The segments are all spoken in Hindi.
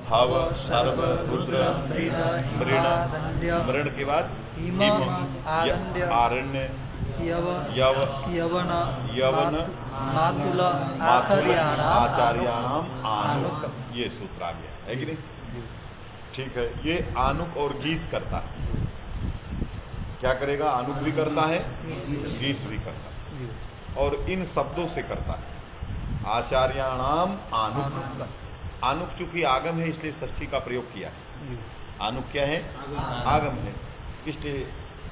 हव सर्व रुद्र मृण, मृण के बाद हिम, आरण्य, यवन, मातुल, आचार्याणाम आनुक। ये सूत्र आ गया है कि नहीं? ठीक है। ये आनुक और गीत करता है। क्या करेगा? आनुक भी करता है, गीत भी करता है, और इन शब्दों से करता है। आचार्याणाम आनुक। आनुक चूंकि आगम है इसलिए षष्ठी का प्रयोग किया है। आनुक क्या है? आगम है, इसलिए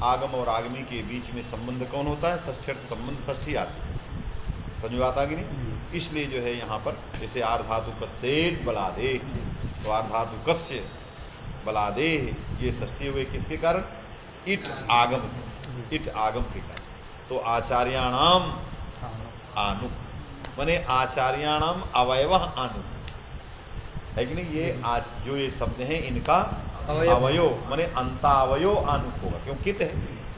आगम और आगमी के बीच में संबंध कौन होता है? षष्ठ्यर्थ संबंध षष्ठी आती है। समझ बात आ गई नहीं? इसलिए जो है यहाँ पर जैसे आर्धातु कस्येत बलादे, तो आर्धातु कस्य बलादे, ये षष्ठी हुए किसके कारण? इट आगम, इट आगम के कारण। तो आचार्याणाम आनुक माने आचार्याणाम अवयव आनुक है कि नहीं? ये आज जो ये शब्द हैं इनका अवयो माने अंतावयो आनुक होगा, क्यों? कित है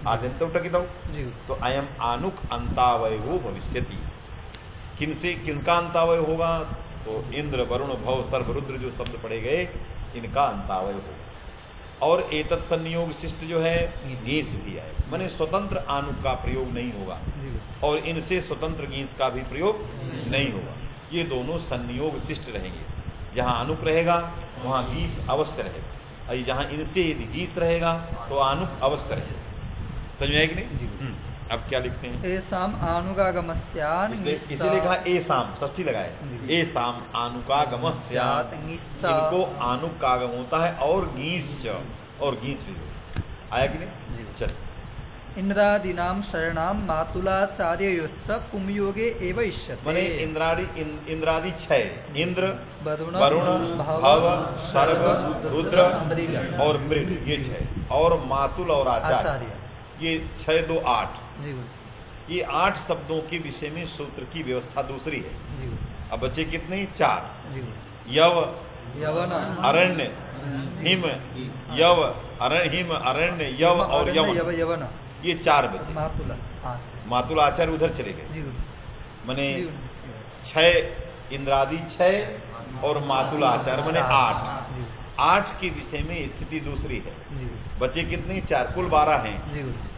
आद्यंत टकित, तो अयम आनुक अंतावयो भविष्यति। किनसे किनका अंतावय होगा? तो इंद्र, वरुण, भव, सर्व, रुद्र जो शब्द पढ़े गए इनका अंतावय होगा। और एतत् संयोग शिष्ट जो है गीस भी है, माने स्वतंत्र आनुक का प्रयोग नहीं होगा और इनसे स्वतंत्र गीस का भी प्रयोग नहीं होगा। ये दोनों संयोग शिष्ट रहेंगे। जहाँ अनुक रहेगा वहाँ गीस अवश्य रहेगा, और जहाँ इनसे यदि गीस रहेगा तो आनुक अवश्य रहेगा। समझ में आएगी नहीं? अब क्या लिखते हैं? एसाम आनुगागमस्यात्, इसीलिए कहा एसाम, षष्ठी लगाए। एसाम आनुकागमस्यात्, इनको आनुक का आगम होता है, और गीस, और गीस भी आया कि नहीं? चल। इंद्रादीनाम शरणाम मातुलाचार्योस्त पुंयोगे एव इष्यते। माने इंद्रादि 6, इंद्र, वरुण, भव, सर्व, रुद्र और मृग, ये 6, और मातुल और आचार्य, ये 6 2 8। ये 8 शब्दों के विषय में सूत्र की व्यवस्था दूसरी है। अब बचे कितने? 4। यव, अरण्य, हिम, यव, हिम, अरण्य, यव और यवन, ये 4 बचे। मातुल आचार्य उधर चले गए, माने 6 इंद्रादि 6 और मातुल आचार्य माने 8। 8 के विषय में स्थिति दूसरी है। बचे कितने? 4, कुल 12 हैं।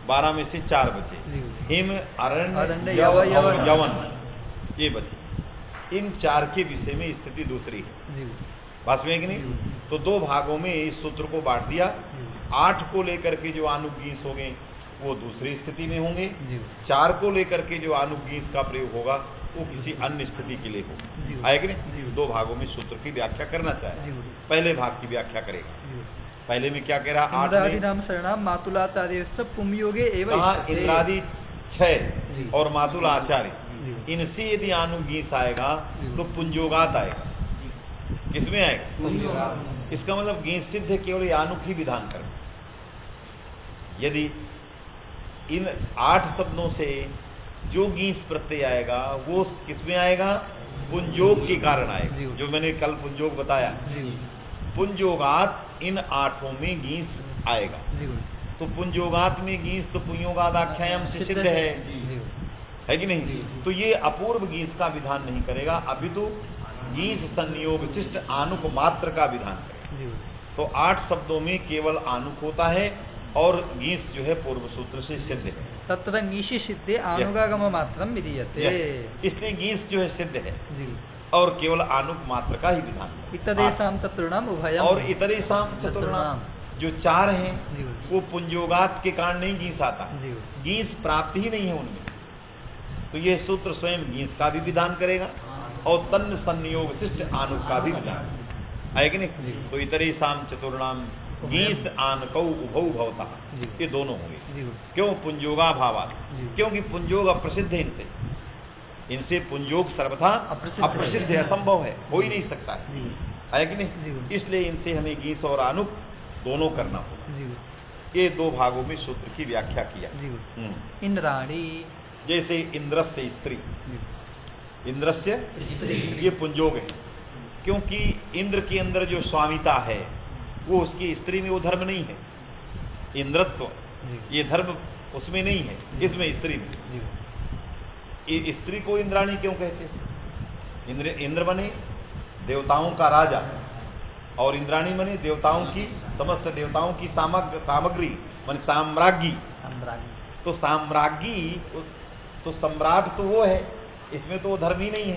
12 में से 4 बचे। हिम, अरण्य, यव और यवन, ये बचे। इन 4 के विषय में स्थिति दूसरी है। बात में कि नहीं? तो 2 भागों में इस सूत्र को बांट दिया। 8 को लेकर के जो आनुगीस हो गए वो दूसरी स्थिति में होंगे। 4 को लेकर के जो आनुगीस का प्रयोग होगा वो किसी अन्य स्थिति के लिए होगा। आएगा नहीं? 2 भागों में सूत्र की व्याख्या करना चाहिए। पहले भाग की व्याख्या करेगा। पहले में क्या कह रहा? 8 इंद्रादीनाम शरणाम मातुलाचार्योस्त पुंयोगे एव इष्यते। इंद्रादि 6 और मातुल आचार्य, इनसे यदि आनुगीस आएगा तो पुंजोगात आएगा। किसमें आएगा? इसका मतलब गीस सिद्ध है, केवल आनुक ही विधान कर। यदि इन 8 शब्दों से जो गीस प्रत्यय आएगा वो किसमें आएगा? पुंजोग के कारण आएगा, जो मैंने कल पुंजोग बताया। पुंजोगात इन 8 में गीस आएगा। तो पुंजोगात में गीस तो पुंयोगात आख्यायाम से सिद्ध है कि नहीं? तो ये अपूर्व गीस का विधान नहीं करेगा, अभी तो गीस संयोग शिष्ट आनुक मात्र का विधान करेगा। तो 8 शब्दों में केवल आनुक होता है और गीस जो है पूर्व सूत्र से सिद्ध है। तत्र गीषि सिद्धे आनुगागम मात्रम विधीयते। इसलिए गीस जो है सिद्ध है और केवल आनुक मात्र का ही विधान है। इतरेषां चतुर्णाम उभयम, और इतरेषां चतुर्णाम जो 4 हैं वो पुंजोगात के कारण नहीं गीस आता, गीस प्राप्त ही नहीं है उनमें। तो ये सूत्र स्वयं गीस का भी विधान करेगा और तन्न संयोग शिष्ट आनुक का भी विधान है कि नहीं? तो इतरेषां चतुर्णाम गीस आनकौ उभौ भवता, ये दोनों होंगे। क्यों? पुंजोगा भावात, क्योंकि पुंजोग अप्रसिद्ध है इनसे। इनसे पुंजोग सर्वथा अप्रसिद्ध है, असंभव है, हो ही नहीं सकता है कि नहीं? इसलिए इनसे हमें गीस और आनुक दोनों करना होगा। ये 2 भागों में सूत्र की व्याख्या किया। इंद्राणी, जैसे इंद्रस्य स्त्री, इंद्रस्य ये पुंजोग है, क्योंकि इंद्र के अंदर जो स्वामिता है वो उसकी स्त्री में वो धर्म नहीं है। इंद्रत्व ये धर्म उसमें नहीं है, इसमें स्त्री में। ये स्त्री को इंद्राणी क्यों कहते हैं? इंद्र बने देवताओं का राजा और इंद्राणी माने देवताओं की, समस्त देवताओं की सामग्री माने साम्राज्ञी। तो साम्राज्ञी, तो सम्राट तो वो है, इसमें तो वो धर्म ही नहीं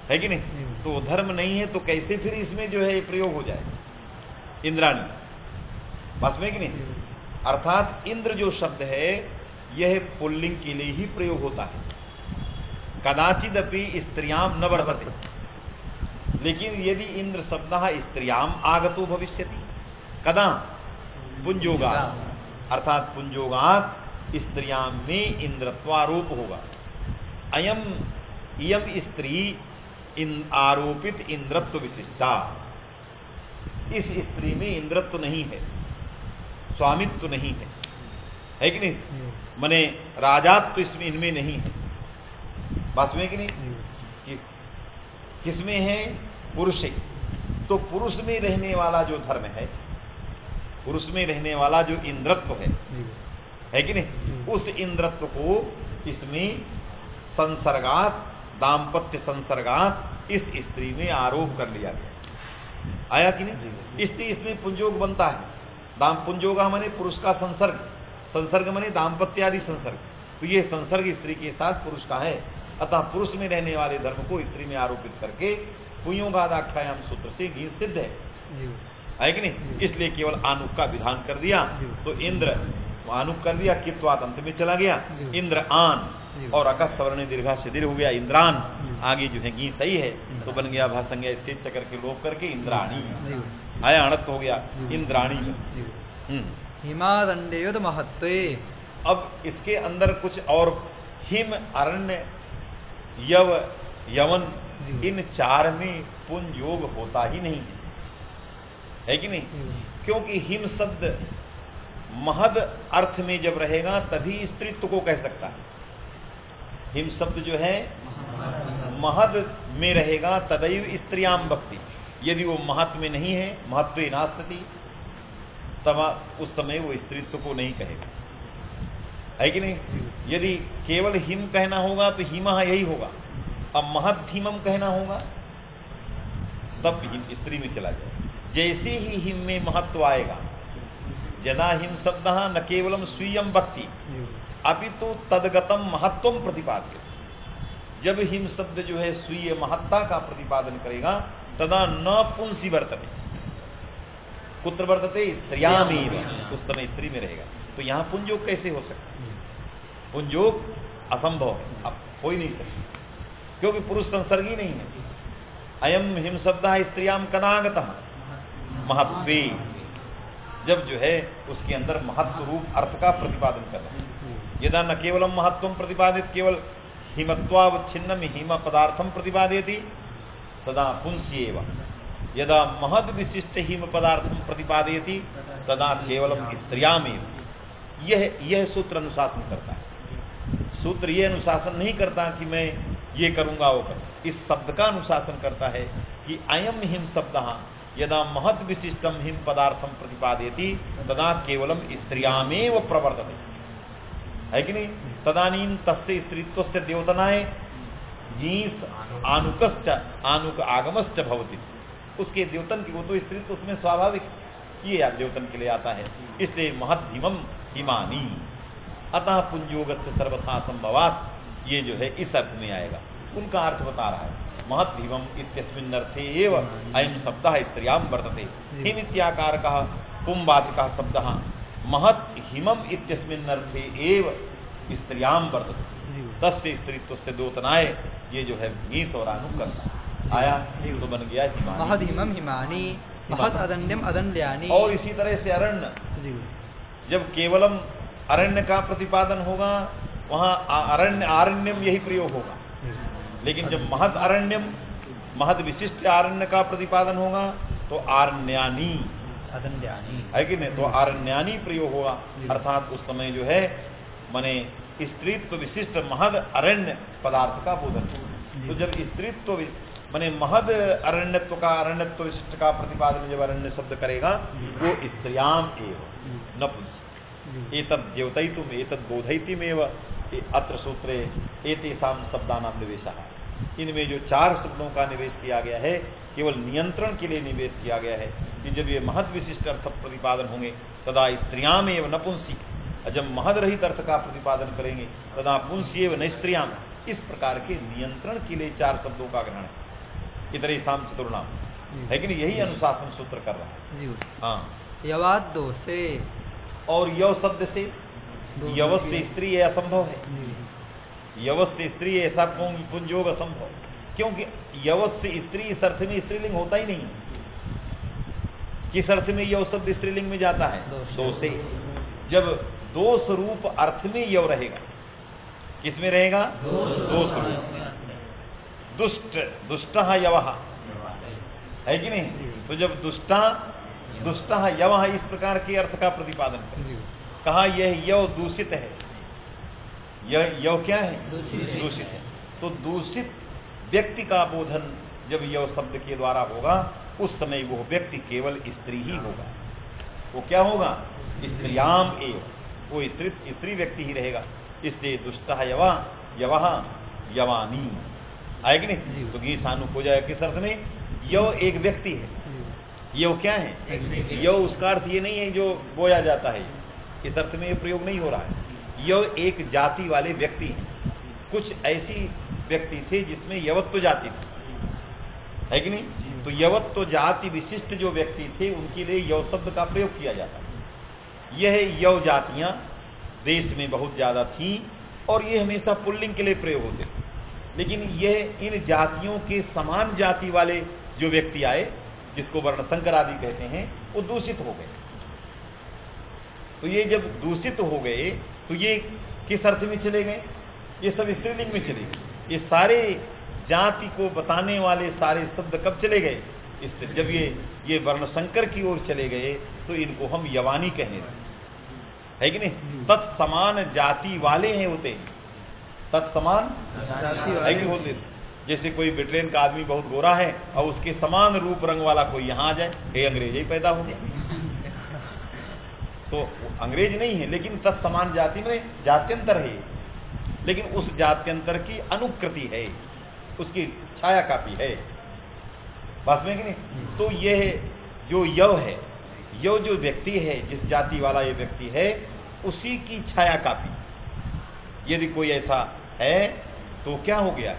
है कि नहीं? तो वो धर्म नहीं है तो कैसे फिर इसमें जो है प्रयोग हो जाए इंद्राणी, बस में कि नहीं? अर्थात इंद्र जो शब्द है यह पुल्लिंग के लिए ही प्रयोग होता है। कदाचिदपि स्त्रियाम न वर्तते, लेकिन यदि इंद्र शब्द स्त्रियाम आगतो भविष्यति, कदा? पुंजोगात्, अर्थात पुंजोगात् स्त्रियाम में इंद्रत्वारोप होगा। इयम स्त्री आरोपित इंद्रत्व विशिष्टा, इस स्त्री में इंद्रत्व नहीं है, स्वामित्व नहीं है कि नहीं? माने राजात्व इसमें इनमें नहीं है, बात में कि नहीं? किसमें है? पुरुष है। तो पुरुष में रहने वाला जो धर्म है, पुरुष में रहने वाला जो इंद्रत्व है कि नहीं, उस इंद्रत्व को इसमें संसर्गात, दाम्पत्य संसर्गात इस स्त्री में आरोप कर लिया गया। आया कि नहीं? इसलिए इसमें पुंजोग बनता है। दाम पुंजोगा माने पुरुष का संसर्ग, संसर्ग माने दाम्पत्य आदि संसर्ग। तो ये संसर्ग स्त्री के साथ पुरुष का है, अतः पुरुष में रहने वाले धर्म को स्त्री में आरोपित करके पुंयोगादाख्यायाम सूत्र से घी सिद्ध है कि नहीं? इसलिए केवल आनुक का विधान कर दिया। तो इंद्र आनुक कर दिया, कित्वात अंत में चला गया, इंद्र आन और अकस सवर्ण दीर्घा से दीर्घ हो गया इंद्रान, आगे जो है घी सही है तो बन गया भाषंज्ञा स्थित चक्र के लोप करके इंद्राणी, आया अणत्त हो गया इंद्राणी। हिमादंडेयोद महत्वे, अब इसके अंदर कुछ और, हिम, अरण्य, यव, यवन, इन चार में पुंज योग होता ही नहीं है कि नहीं? क्योंकि हिम शब्द महद अर्थ में जब रहेगा तभी स्त्रीत्व को कह सकता है। हिम शब्द जो है महद में रहेगा तदैव स्त्रियाम भक्ति, यदि वो महत्व में नहीं है, महत्व नास्ति, तब उस समय वो स्त्रीत्व को नहीं कहेगा, है कि नहीं? यदि केवल हिम कहना होगा तो हिमा यही होगा, अब महद हिमम कहना होगा तब हिम स्त्री में चला जाए। जैसे ही हिम में महत्व आएगा, यदा हिम शब्द न केवलम स्वीयम भक्ति अपितु तदगतम महत्वम प्रतिपाद्य, जब हिम शब्द जो है स्वीय महत्ता का प्रतिपादन करेगा तदा न पुंसी वर्तते, कुत्र वर्तते? स्त्रियामेव, उस समय स्त्री में रहेगा। तो यहाँ पुंजोग कैसे हो सकता है? पुंजोग असंभव है, अब हो ही नहीं सकता, क्योंकि पुरुष संसर्ग ही नहीं है। अयम हिम शब्द स्त्रियाम कदागतः महत्वे, जब जो है उसके अंदर महत्व रूप अर्थ का प्रतिपादन कर रहा है। यदा न केवलम महत्वम प्रतिपादित, केवल हिमत्वावच्छिन्नम हिम पदार्थम प्रतिपादयति तदा पुंस्येव, यदा महद विशिष्ट हिम पदार्थम प्रतिपादयति तदा केवलम स्त्रियामेव। यह सूत्र अनुशासन करता है। सूत्र यह अनुशासन नहीं करता कि मैं ये करूंगा वो करूंगा, इस शब्द का अनुशासन करता है कि अयम हिम शब्द यदा महद विशिष्टम हिम पदार्थम प्रतिपादयति तदा केवलम स्त्रियामेव प्रवर्तते, है कि नहीं? तदानीम तस्य स्त्रीत्वस्य द्योतनाय जीस आनुकश्च आनुक आगमश्च भवति, उसके द्योतन की वो तो स्त्रीत्व उसमें स्वाभाविक, ये द्योतन के लिए आता है। इसलिए महद हिमम हिमानी, अतः पुंजोगस्य सर्वथा संभवात, ये जो है इस अर्थ में आएगा। उनका अर्थ बता रहा है, महत् हिमम इत्यस्मिन् अर्थे एव अयं शब्दः स्त्रियां वर्तते। हिम इत्याकारकः पुंवाचकः शब्दः महत् हिमम इत्यस्मिन् अर्थे एव स्त्रियां वर्तते, तस्य स्त्रीत्वस्य द्योतनाय, ये जो है गीत और आनुक करता आया तो बन गया हिमानी। महद हिमम हिमानी, महत अदंड्यम अदंड्यानी। और इसी तरह से अरण्य, जब केवलम अरण्य का प्रतिपादन होगा वहां अरण्य आरण्यम यही प्रयोग होगा, लेकिन जब महद अरण्यम महद विशिष्ट आरण्य का प्रतिपादन होगा तो आरण्यानी अदंड्यानी, है कि नहीं? तो आरण्यानी प्रयोग होगा, अर्थात उस समय जो है माने स्त्रीत्व विशिष्ट महद अरण्य पदार्थ का बोधन होगा। तो जब स्त्रीत्व माने महद अरण्यत्व का, अरण्यत्व विशिष्ट का प्रतिपादन जब अरण्य शब्द करेगा वो स्त्रियाम एव नपुंस, एतद् द्योतयितुम एतद् बोधयितुमेव अत्र सूत्रे एतेषां शब्दानां निवेशः। इनमें जो 4 शब्दों का निवेश किया गया है केवल नियंत्रण के लिए निवेश किया गया है कि जब ये महद विशिष्ट अर्थ प्रतिपादन होंगे तदा स्त्रियाम एवं नपुंसी, जब महद रहित अर्थ का प्रतिपादन करेंगे तदा पुंसी एवं नस्त्रियाम, इस प्रकार के नियंत्रण के लिए 4 शब्दों का ग्रहण है। इधर शाम चतुर्नाम है कि नहीं, यही अनुशासन सूत्र कर रहा है। हाँ, यवाद 2 से और यव शब्द से यवस से स्त्री है असंभव है, यवस से स्त्री ऐसा पुंजयोग असंभव, क्योंकि यवस से स्त्री इस अर्थ में स्त्रीलिंग होता ही नहीं। किस अर्थ में यव शब्द स्त्रीलिंग में जाता है? 2 से। जब 2 स्वरूप अर्थ में यव रहेगा, किस में रहेगा? 2 स्वरूप। दुष्ट दुष्टः यवः है कि नहीं? तो जब दुष्टः यवः इस प्रकार के अर्थ का प्रतिपादन करें, कहा यह यव दूषित है, यह यव क्या है? दूषित है। तो दूषित व्यक्ति का बोधन जब यव शब्द के द्वारा होगा उस समय वो व्यक्ति केवल स्त्री ही होगा। वो क्या होगा? स्त्रियाम एव, वो स्त्री व्यक्ति ही रहेगा। इसलिए दुष्टः यवः यवानी आएगी नहीं, तो गीसानुक हो जाएगा। किस अर्थ में? यव एक व्यक्ति है। यव क्या है? यव उसका अर्थ ये नहीं है जो बोया जाता है, इस अर्थ में ये प्रयोग नहीं हो रहा है। यव एक जाति वाले व्यक्ति हैं। कुछ ऐसी व्यक्ति थे जिसमें यवत्व जाति थी, है कि नहीं? तो यवत्व जाति विशिष्ट जो व्यक्ति थे उनके लिए यव शब्द का प्रयोग किया जाता है। यह यव जातियां देश में बहुत ज्यादा थीं और ये हमेशा पुल्लिंग के लिए प्रयोग होते थे। लेकिन यह इन जातियों के समान जाति वाले जो व्यक्ति आए, जिसको वर्ण संकर आदि कहते हैं, वो दूषित हो गए। तो ये जब दूषित हो गए तो ये किस अर्थ में चले गए? ये सब स्त्रीलिंग में चले गए। ये सारे जाति को बताने वाले सारे शब्द कब चले गए? इससे जब ये वर्ण संकर की ओर चले गए तो इनको हम यवानी कहने लगे, है कि नहीं? तत्समान जाति वाले हैं होते, तत्समान है कि होते। जैसे कोई ब्रिटेन का आदमी बहुत गोरा है और उसके समान रूप रंग वाला कोई यहाँ आ जाए, ये अंग्रेज ही पैदा हो गया। तो अंग्रेज नहीं है, लेकिन तत्समान जाति में जात्यंतर है, लेकिन उस जात्यंतर की अनुकृति है, उसकी छाया कापी है, बात में कि नहीं? तो यह जो यव है, यव जो व्यक्ति है, जिस जाति वाला ये व्यक्ति है, उसी की छाया कापी। यदि कोई ऐसा है तो क्या हो गया?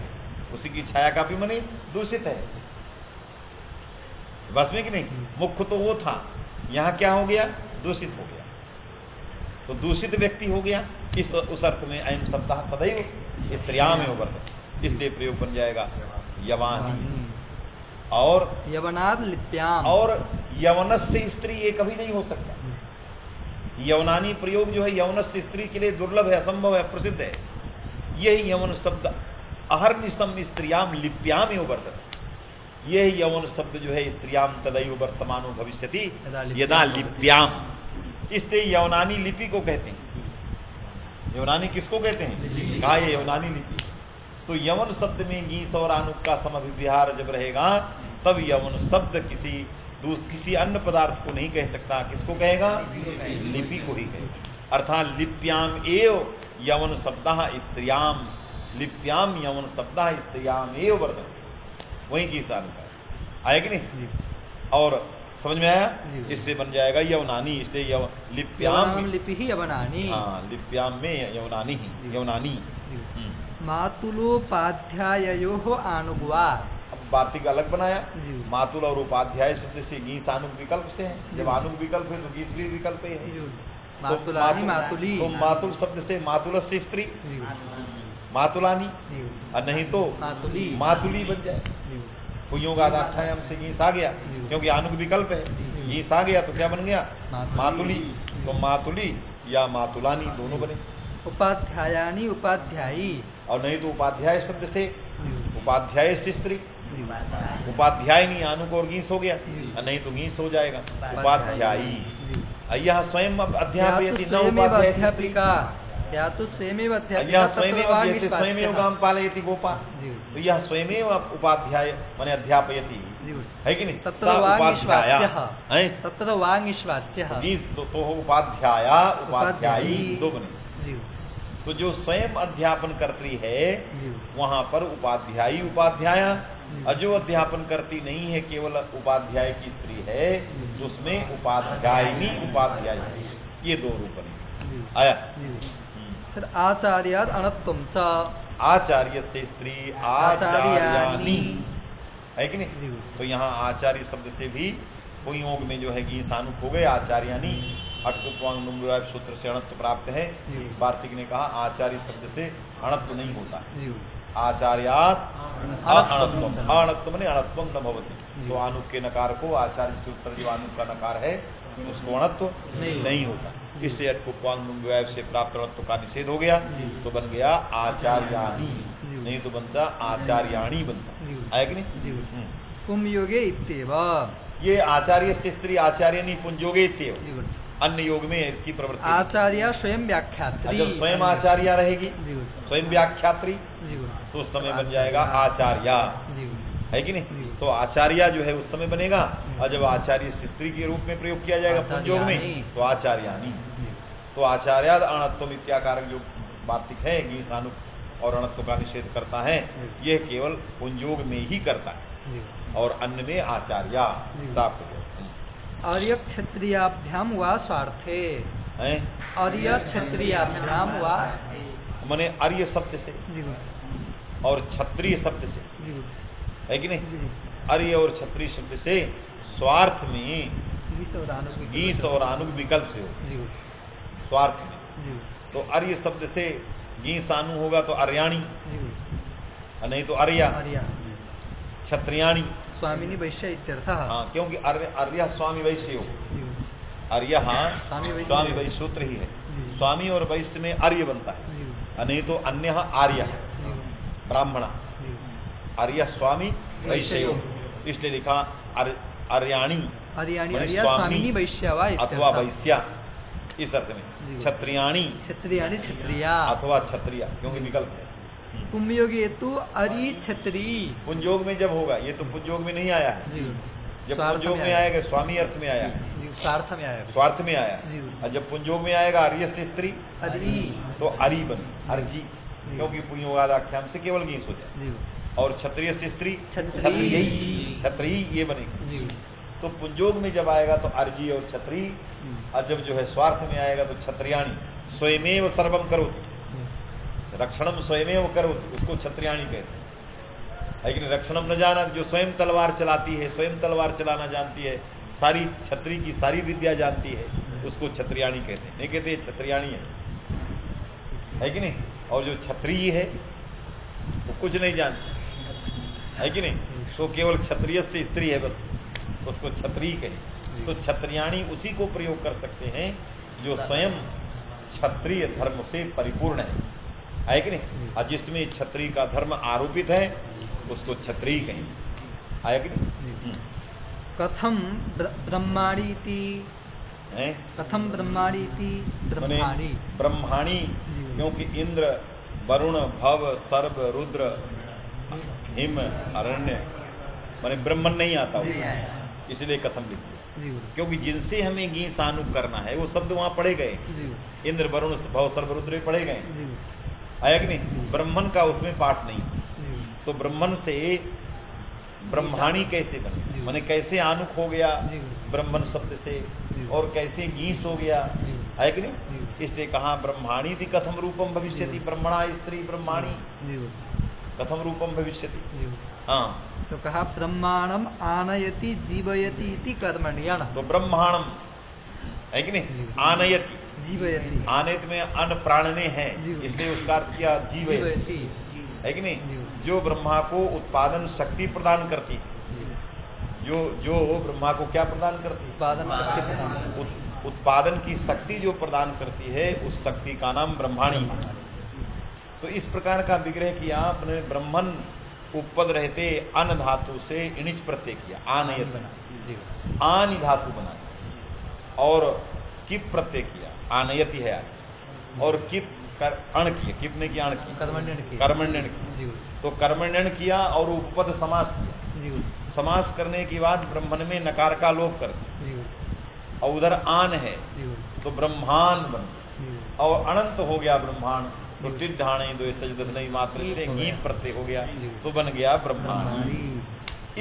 उसी की छाया कापी माने दूषित है, बस में कि नहीं? मुख्य तो वो था, यहाँ क्या हो गया? दूषित हो गया। तो दूषित व्यक्ति हो गया। इस उस अर्थ में अयं शब्द तदैव स्त्रियाम एवं वर्तते, इसलिए प्रयोग बन जाएगा यवानी। और यवनाद लिप्याम, और यवनस से स्त्री ये कभी नहीं हो सकता। यवनानी प्रयोग जो है यवनस से स्त्री के लिए दुर्लभ है, असंभव है, प्रसिद्ध है। यही यवन शब्द अहर्निशम स्त्रियाम लिप्याम एवं वर्तते। यह यवन शब्द जो है स्त्रियाम तदैव वर्तमानो भविष्यति यदा लिप्याम, इससे यवनानी लिपि को कहते हैं। यवनानी किसको कहते हैं? कहा ये यवनानी लिपि। तो यवन शब्द में गीस और आनुक का समभिव्याहार जब रहेगा तब यवन शब्द किसी अन्य पदार्थ को नहीं कह सकता। किसको कहेगा? लिपि को ही कहेगा। अर्थात लिप्याम एव यवन शब्द स्त्रियाम, लिप्याम यवन शब्द स्त्रियाम एव वर्तते, वही गीस आनुक आएगी नहीं? और समझ में आया? इससे बन जाएगा यवनानी। इसलिए लिप्याम लिपि ही यवनानी। हाँ, लिप्याम में यवनानी ही, यवनानी। मातुलोपाध्यायो आनुगवाद। अब वार्तिक अलग बनाया। मातुल और उपाध्याय शब्द से गीस आनुक विकल्प से है। जब आनुक विकल्प है तो गीस भी विकल्प है। मातुलानी मातुली, तो मातुल शब्द से मातुल से स्त्री मातुलानी, और नहीं तो मातुली बन जाए। पुयोगादाख्यायाम से गीस आ गया, क्योंकि आनुक विकल्प है। गीस आ गया तो क्या बन गया? मातुली। तो मातुली या मातुलानी दोनों बने। उपाध्यायानी उपाध्यायी, और नहीं तो उपाध्याय शब्द से उपाध्याय से स्त्री, उपाध्यायनी आनुक और गीस हो गया, और नहीं तो गीस हो जाएगा उपाध्यायी। यह स्वयं अध्यापयति न अध्यापिका, या तो स्वयमेव अध्यापिका, स्वयमेव गाम पालयति गोपा। तो यह स्वयमेव उपाध्याय माने अध्यापयति, है कि नहीं? तत्र वांग ईश्वाच्यः, तो उपाध्याया उपाध्यायी दो बने। तो जो स्वयं अध्यापन करती है जी वहां पर उपाध्यायी उपाध्याया, जी। और जो अध्यापन करती नहीं है केवल उपाध्याय की स्त्री है तो उसमें उपाध्यायिनी उपाध्यायी, ये दो रूप बने। जी आया। जी। फिर आचार्याद अणत्वम च आचार्य से स्त्री आचार्यानी, है कि नहीं? जी तो यहाँ आचार्य शब्द से भी पुंयोग में जो है गीतानुक हो गए आचार्यानी, अटकुप्वांग सूत्र से अणत्व प्राप्त है। जी। वार्तिक ने कहा आचार्य शब्द से अणत्व नहीं होता है। जी आचार्यात अणत्वम। अणत्वम, अणत्व ने अणत्वम न भवति। जी। तो आनुक के नकार को आचार्य से उत्तर जो आनुक का नकार है उसको अणत्व नहीं होता। इससे अटकुप्वांग से प्राप्त अणत्व का निषेध हो गया, जी। तो बन गया आचार्यानी, जी। नहीं तो बनता आचार्याणी बनता जी। है कि नहीं? जी। पुंयोगे इत्येव। ये आचार्य से स्त्री आचार्यनी पुंजोगे इत्येव। जी अन्य योग में इसकी प्रवृत्ति है। आचार्य स्वयं व्याख्यात्री। जब स्वयं आचार्य रहेगी जी स्वयं व्याख्यात्री जी तो उस समय बन जाएगा आचार्य, जी है कि नहीं? जी। तो आचार्य जो है उस समय बनेगा, और जब आचार्य से स्त्री के रूप में प्रयोग किया जाएगा पुंजोग आचार्यानी। में तो आचार्यानी। जी तो आचार्याद अणत्व इत्याकारक जो वार्तिक है गीतानुक और अणत्व का निषेध करता है, यह केवल पुंजोग में ही करता है जी। और अन्य में आचार्य जी। प्राप्त हो आर्य क्षत्रियाभ्याम वा स्वार्थे। है। आर्य क्षत्रियाभ्याम वा। माने आर्य शब्द से जी और क्षत्रिय शब्द से, जी है कि नहीं? जी। आर्य और क्षत्रिय शब्द से स्वार्थ में गीत और आनुक गीत और आनुक विकल्प से हो, जी स्वार्थ में। जी तो आर्य शब्द से गीत आनु होगा तो अर्याणी, जी। और नहीं तो अर्या, आर्य क्षत्रियाणी। स्वामिनी वैश्य इत्यर्थः। हाँ, क्योंकि अर्य स्वामी वैश्य हो, जी अर्य हाँ स्वामी वैश्य। स्वामी वैश्य सूत्र ही है। जी। स्वामी और वैश्य में आर्य बनता है, जी और नहीं तो अन्य आर्य जी ब्राह्मण। जी। आर्य स्वामी वैश्य हो, इसलिए लिखा अर्याणी हरियाणी माने आर्य स्वामी स्वामिनी वैश्य वा अथवा इत्यर्थः। वैश्या, इस अर्थ में। जी। क्षत्रियाणी क्षत्रियाणि क्षत्रिया। अथवा क्षत्रिया, क्योंकि विकल्प है। पुंयोगे तु अरि क्षत्री। पुंजोग में जब होगा, ये तो पुंजोग में नहीं आया है। जी जब स्वार्थ पुंजोग में आया। आएगा स्वामी अर्थ में आया है, जी स्वार्थ में आया। स्वार्थ में आया जी। और जब पुंजोग में आएगा आर्य से स्त्री अरि। तो अरि बन अर्जी, क्योंकि पुंजोगाख्याम से केवल गीस हो जाए। जी और क्षत्रिय से स्त्री क्षत्रिय। क्षत्रिय ये बनेगा। जी तो पुंजोग में जब आएगा तो अर्जी और क्षत्रिय, और जब जो है स्वार्थ में आएगा तो क्षत्रियाणी। स्वयमेव सर्वम करो, रक्षणम स्वयमेव करो, उसको क्षत्रियाणी कहते हैं। लेकिन रक्षणम न जाना, जो स्वयं तलवार चलाती है, स्वयं तलवार चलाना जानती है, सारी क्षत्रिय की सारी विद्या जानती है, उसको क्षत्रियाणी कहते हैं। नहीं कहते क्षत्रियाणी है कि नहीं? और जो क्षत्रिय है वो कुछ नहीं जानती, है कि नहीं? तो केवल क्षत्रिय से स्त्री है बस, उसको क्षत्रिय कहे। तो क्षत्रियाणी उसी को प्रयोग कर सकते हैं जो स्वयं क्षत्रिय धर्म से परिपूर्ण है कि नहीं? और जिसमें क्षत्रिय का धर्म आरोपित है उसको क्षत्रिय कहें, है कि नहीं? कथम ब्रह्माणीति। कथम ब्रह्माणीति ब्रह्माणी। ब्रह्माणी क्योंकि इंद्र वरुण भव सर्व रुद्र हिम अरण्य माने ब्रह्मन नहीं आता हो, इसलिए कथम लिखिए। क्योंकि जिनसे हमें गी सानु करना है वो शब्द वहां पढ़े गए, इंद्र वरुण भव सर्व रुद्र पढ़े गए, है कि नहीं? ब्रह्मन का उसमें पाठ नहीं। तो ब्रह्मन से ब्रह्माणी कैसे बने, माने कैसे आनुक हो गया ब्रह्मन शब्द से, और कैसे गीस हो गया, है कि नहीं? इसलिए कहा ब्रह्माणी थी कथम रूपम भविष्यति, ब्रह्मणा स्त्री ब्रह्माणी कथम रूपम भविष्यति। हाँ, तो कहा ब्रह्मांडम आनयति जीवयति इति कर्मण्यन। तो ब्रह्मांडम है कि नहीं? आनयति जीवयति, आनयत में अन्न प्राणने है, इसलिए उसका अर्थ किया जीवयति, है कि नहीं? जो ब्रह्मा को उत्पादन शक्ति प्रदान करती है, जो ब्रह्मा को क्या प्रदान करती है? उत्पादन की शक्ति जो प्रदान करती है, उस शक्ति का नाम ब्रह्माणी है। तो इस प्रकार का विग्रह किया आपने। ब्रह्मन उपपद रहते अन धातु से इणिच प्रत्यय किया, आनयत बना, आनि धातु बना, और किप प्रत्यय किया, आनयति है आज, और किप अण किया, किप ने किया अण किया, कर्मण्यन किया। तो कर्मण्यन किया और उपपद समास किया। समास करने के बाद ब्रह्मन में नकार का लोप कर दिया, और उधर आन है तो ब्रह्मांड बन, और अनंत हो गया ब्रह्मांड, तो टिड ढाणे दो सजदत नहीं मात्र से गी प्रत्यय हो गया तो बन गया ब्रह्माणी।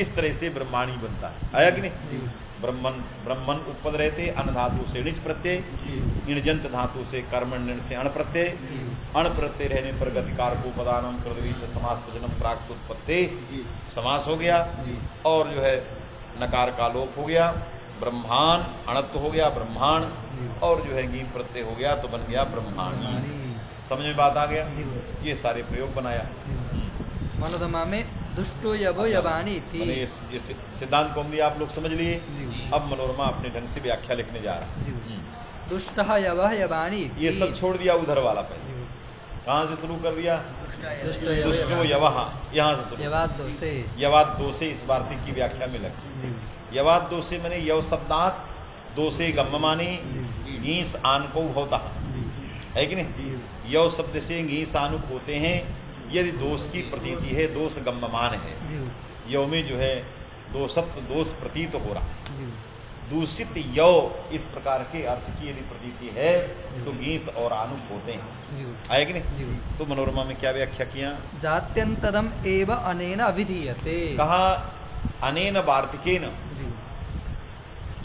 इस तरह से ब्रह्माणी बनता है, आया कि नहीं? ब्रह्मन उपपद रहते अन धातु से णिच प्रत्यय, इणजंत धातु से कर्मण से अण प्रत्यय, अण प्रत्यय रहने पर गतिकार को पदानम कृतवी से समास वचनम प्राक उत्पत्ति समास हो गया, और जो है नकार का लोप हो गया, ब्रह्माण अणत्व हो गया ब्रह्माण, और जो है गी प्रत्यय हो गया तो बन गया ब्रह्माणी। समझ में बात आ गया? ये सारे प्रयोग बनाया। मनोरमा में दुष्टो यवो यवानी थी। ये सिद्धांत कौमुदी आप लोग समझ लिए। अब मनोरमा अपने ढंग से व्याख्या लिखने जा रहा है। दुष्ट यवः यवानी, ये सब छोड़ दिया उधर वाला पहले। कहाँ से शुरू कर दिया? दुष्टो यवः, यहाँ से शुरू। यवाद दो से इस वार्तिक की व्याख्या में लगे। यवाद दो से मैंने यव शब्दात दो से गम्यमानी गीस आनको होता है कि नहीं? यव शब्द से गीस आनुक होते हैं यदि दोष की प्रतीति है, दोष गम्यमान है। यव में जो है दोषत्व दोष प्रतीत हो रहा। दूषित यव इस प्रकार के अर्थ की यदि प्रतीति है तो गीत और आनुक होते हैं, आए कि नहीं? तो मनोरमा में क्या व्याख्या किया? जात्यंतरम एव अनेन अभिधीयते। कहा अनेन वार्तिकेन,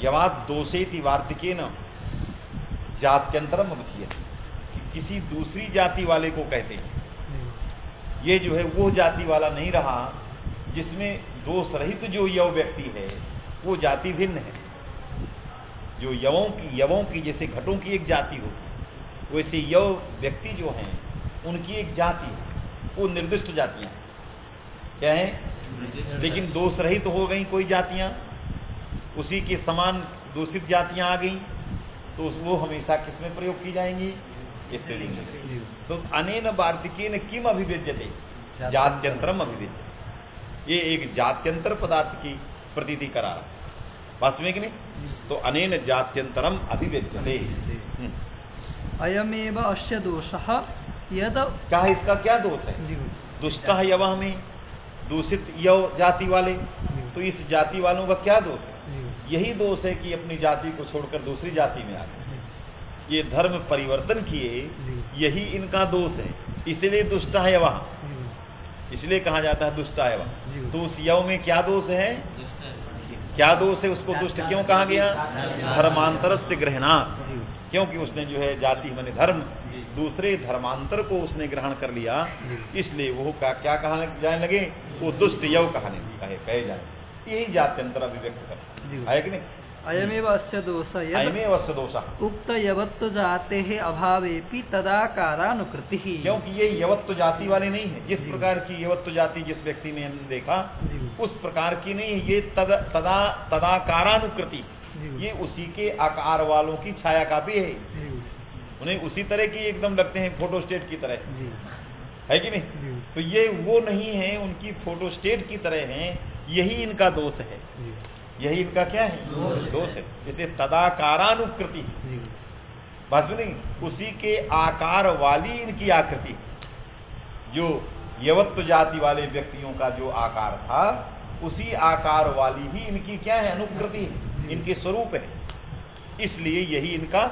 यवाद दोषेति वार्तिकेन जात्यंतरम अभिधीयते, किसी दूसरी जाति वाले को कहते हैं। ये जो है वो जाति वाला नहीं रहा जिसमें दोष रहित जो यव व्यक्ति है वो जाति भिन्न है। जो यवों की जैसे घटों की एक जाति होती, वैसे यव व्यक्ति जो हैं उनकी एक जाति है, वो निर्दिष्ट जातियां क्या है, लेकिन दोष रहित हो गई कोई जातियां, उसी के समान दूषित जातियां आ गई तो वो हमेशा किसमें प्रयोग की जाएंगी? स्त्रीलिंग में। तो अनेन वार्तिकेन किम अभिव्यज्यते? जात्यंतरम अभिव्यज्यते। ये एक जात्यंतर पदार्थ की प्रतीति करा रहा, वास्तविक नहीं? तो अनेन जात्यंतरम अभिव्यज्यते। अयमेव अस्य दोषः यद, क्या इसका क्या दोष है? दुष्टः यवः में दूषित यव जाति वाले, तो इस जाति वालों का क्या दोष है? यही दोष है कि अपनी जाति को छोड़कर दूसरी जाति में आ गए, ये धर्म परिवर्तन किए, यही इनका दोष है। इसलिए दुष्ट है यवः, इसलिए कहा जाता है दुष्ट है यवः। तो उस यव में क्या दोष है? क्या दोष है? उसको दुष्ट क्यों कहा गया? धर्मांतर से ग्रहणात्, क्योंकि उसने जो है जाति माने धर्म, दूसरे धर्मांतर को उसने ग्रहण कर लिया, इसलिए वो क्या कहने जाने लगे? वो दुष्ट यव कहे जाए। यही जात्यंतर अभिव्यक्त करता है कि नहीं? अयमेव अस्य दोषः अयमेव अस्य दोषः उक्त यवत्व जातेः अभावेपि तदाकारानुकृतिः, क्योंकि ये यवत्व जाति वाले नहीं है। जिस प्रकार की यवत्व जाति जिस व्यक्ति में हमने देखा उस प्रकार की नहीं है, ये तदाकारानुकृति, ये उसी के आकार वालों की छाया कापी है। उन्हें उसी तरह की एकदम लगते हैं, फोटोस्टेट की तरह, है कि नहीं? तो ये वो नहीं है, उनकी फोटोस्टेट की तरह हैं, यही इनका दोष है। यही इनका क्या है? दोष है। जैसे तदाकारानुकृति, बात नहीं, उसी के आकार वाली इनकी आकृति, जो यवत्व जाति वाले व्यक्तियों का जो आकार था उसी आकार वाली ही इनकी क्या है? अनुकृति है, इनके स्वरूप है। इसलिए यही इनका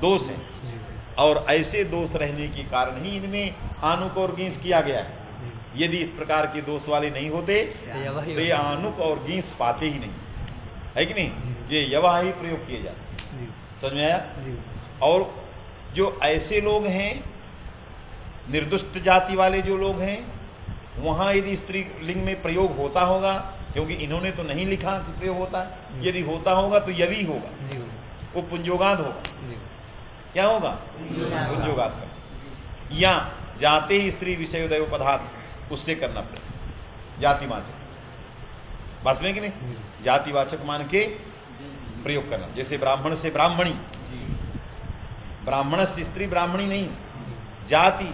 दोष है। और ऐसे दोष रहने के कारण ही इनमें आनुक और गींस किया गया है। यदि इस प्रकार के दोष वाले नहीं होते तो ये आनुक और गींस पाते ही नहीं, है कि नहीं? ये यवा ही प्रयोग किए जाते। समझ में आया? और जो ऐसे लोग हैं, निर्दुष्ट जाति वाले जो लोग हैं, वहां यदि स्त्री लिंग में प्रयोग होता होगा, क्योंकि इन्होंने तो नहीं लिखा कि प्रयोग होता है, यदि होता होगा तो यवी होगा, वो पुंजोगाद होगा। क्या होगा? पुंजोगाद का। या जाते ही स्त्री विषय दैव पदार्थ, उससे करना पड़ेगा जातिवाचक, बात में कि नहीं? जातिवाचक मान के प्रयोग करना। जैसे ब्राह्मण से ब्राह्मणी, ब्राह्मण से स्त्री ब्राह्मणी नहीं, जाति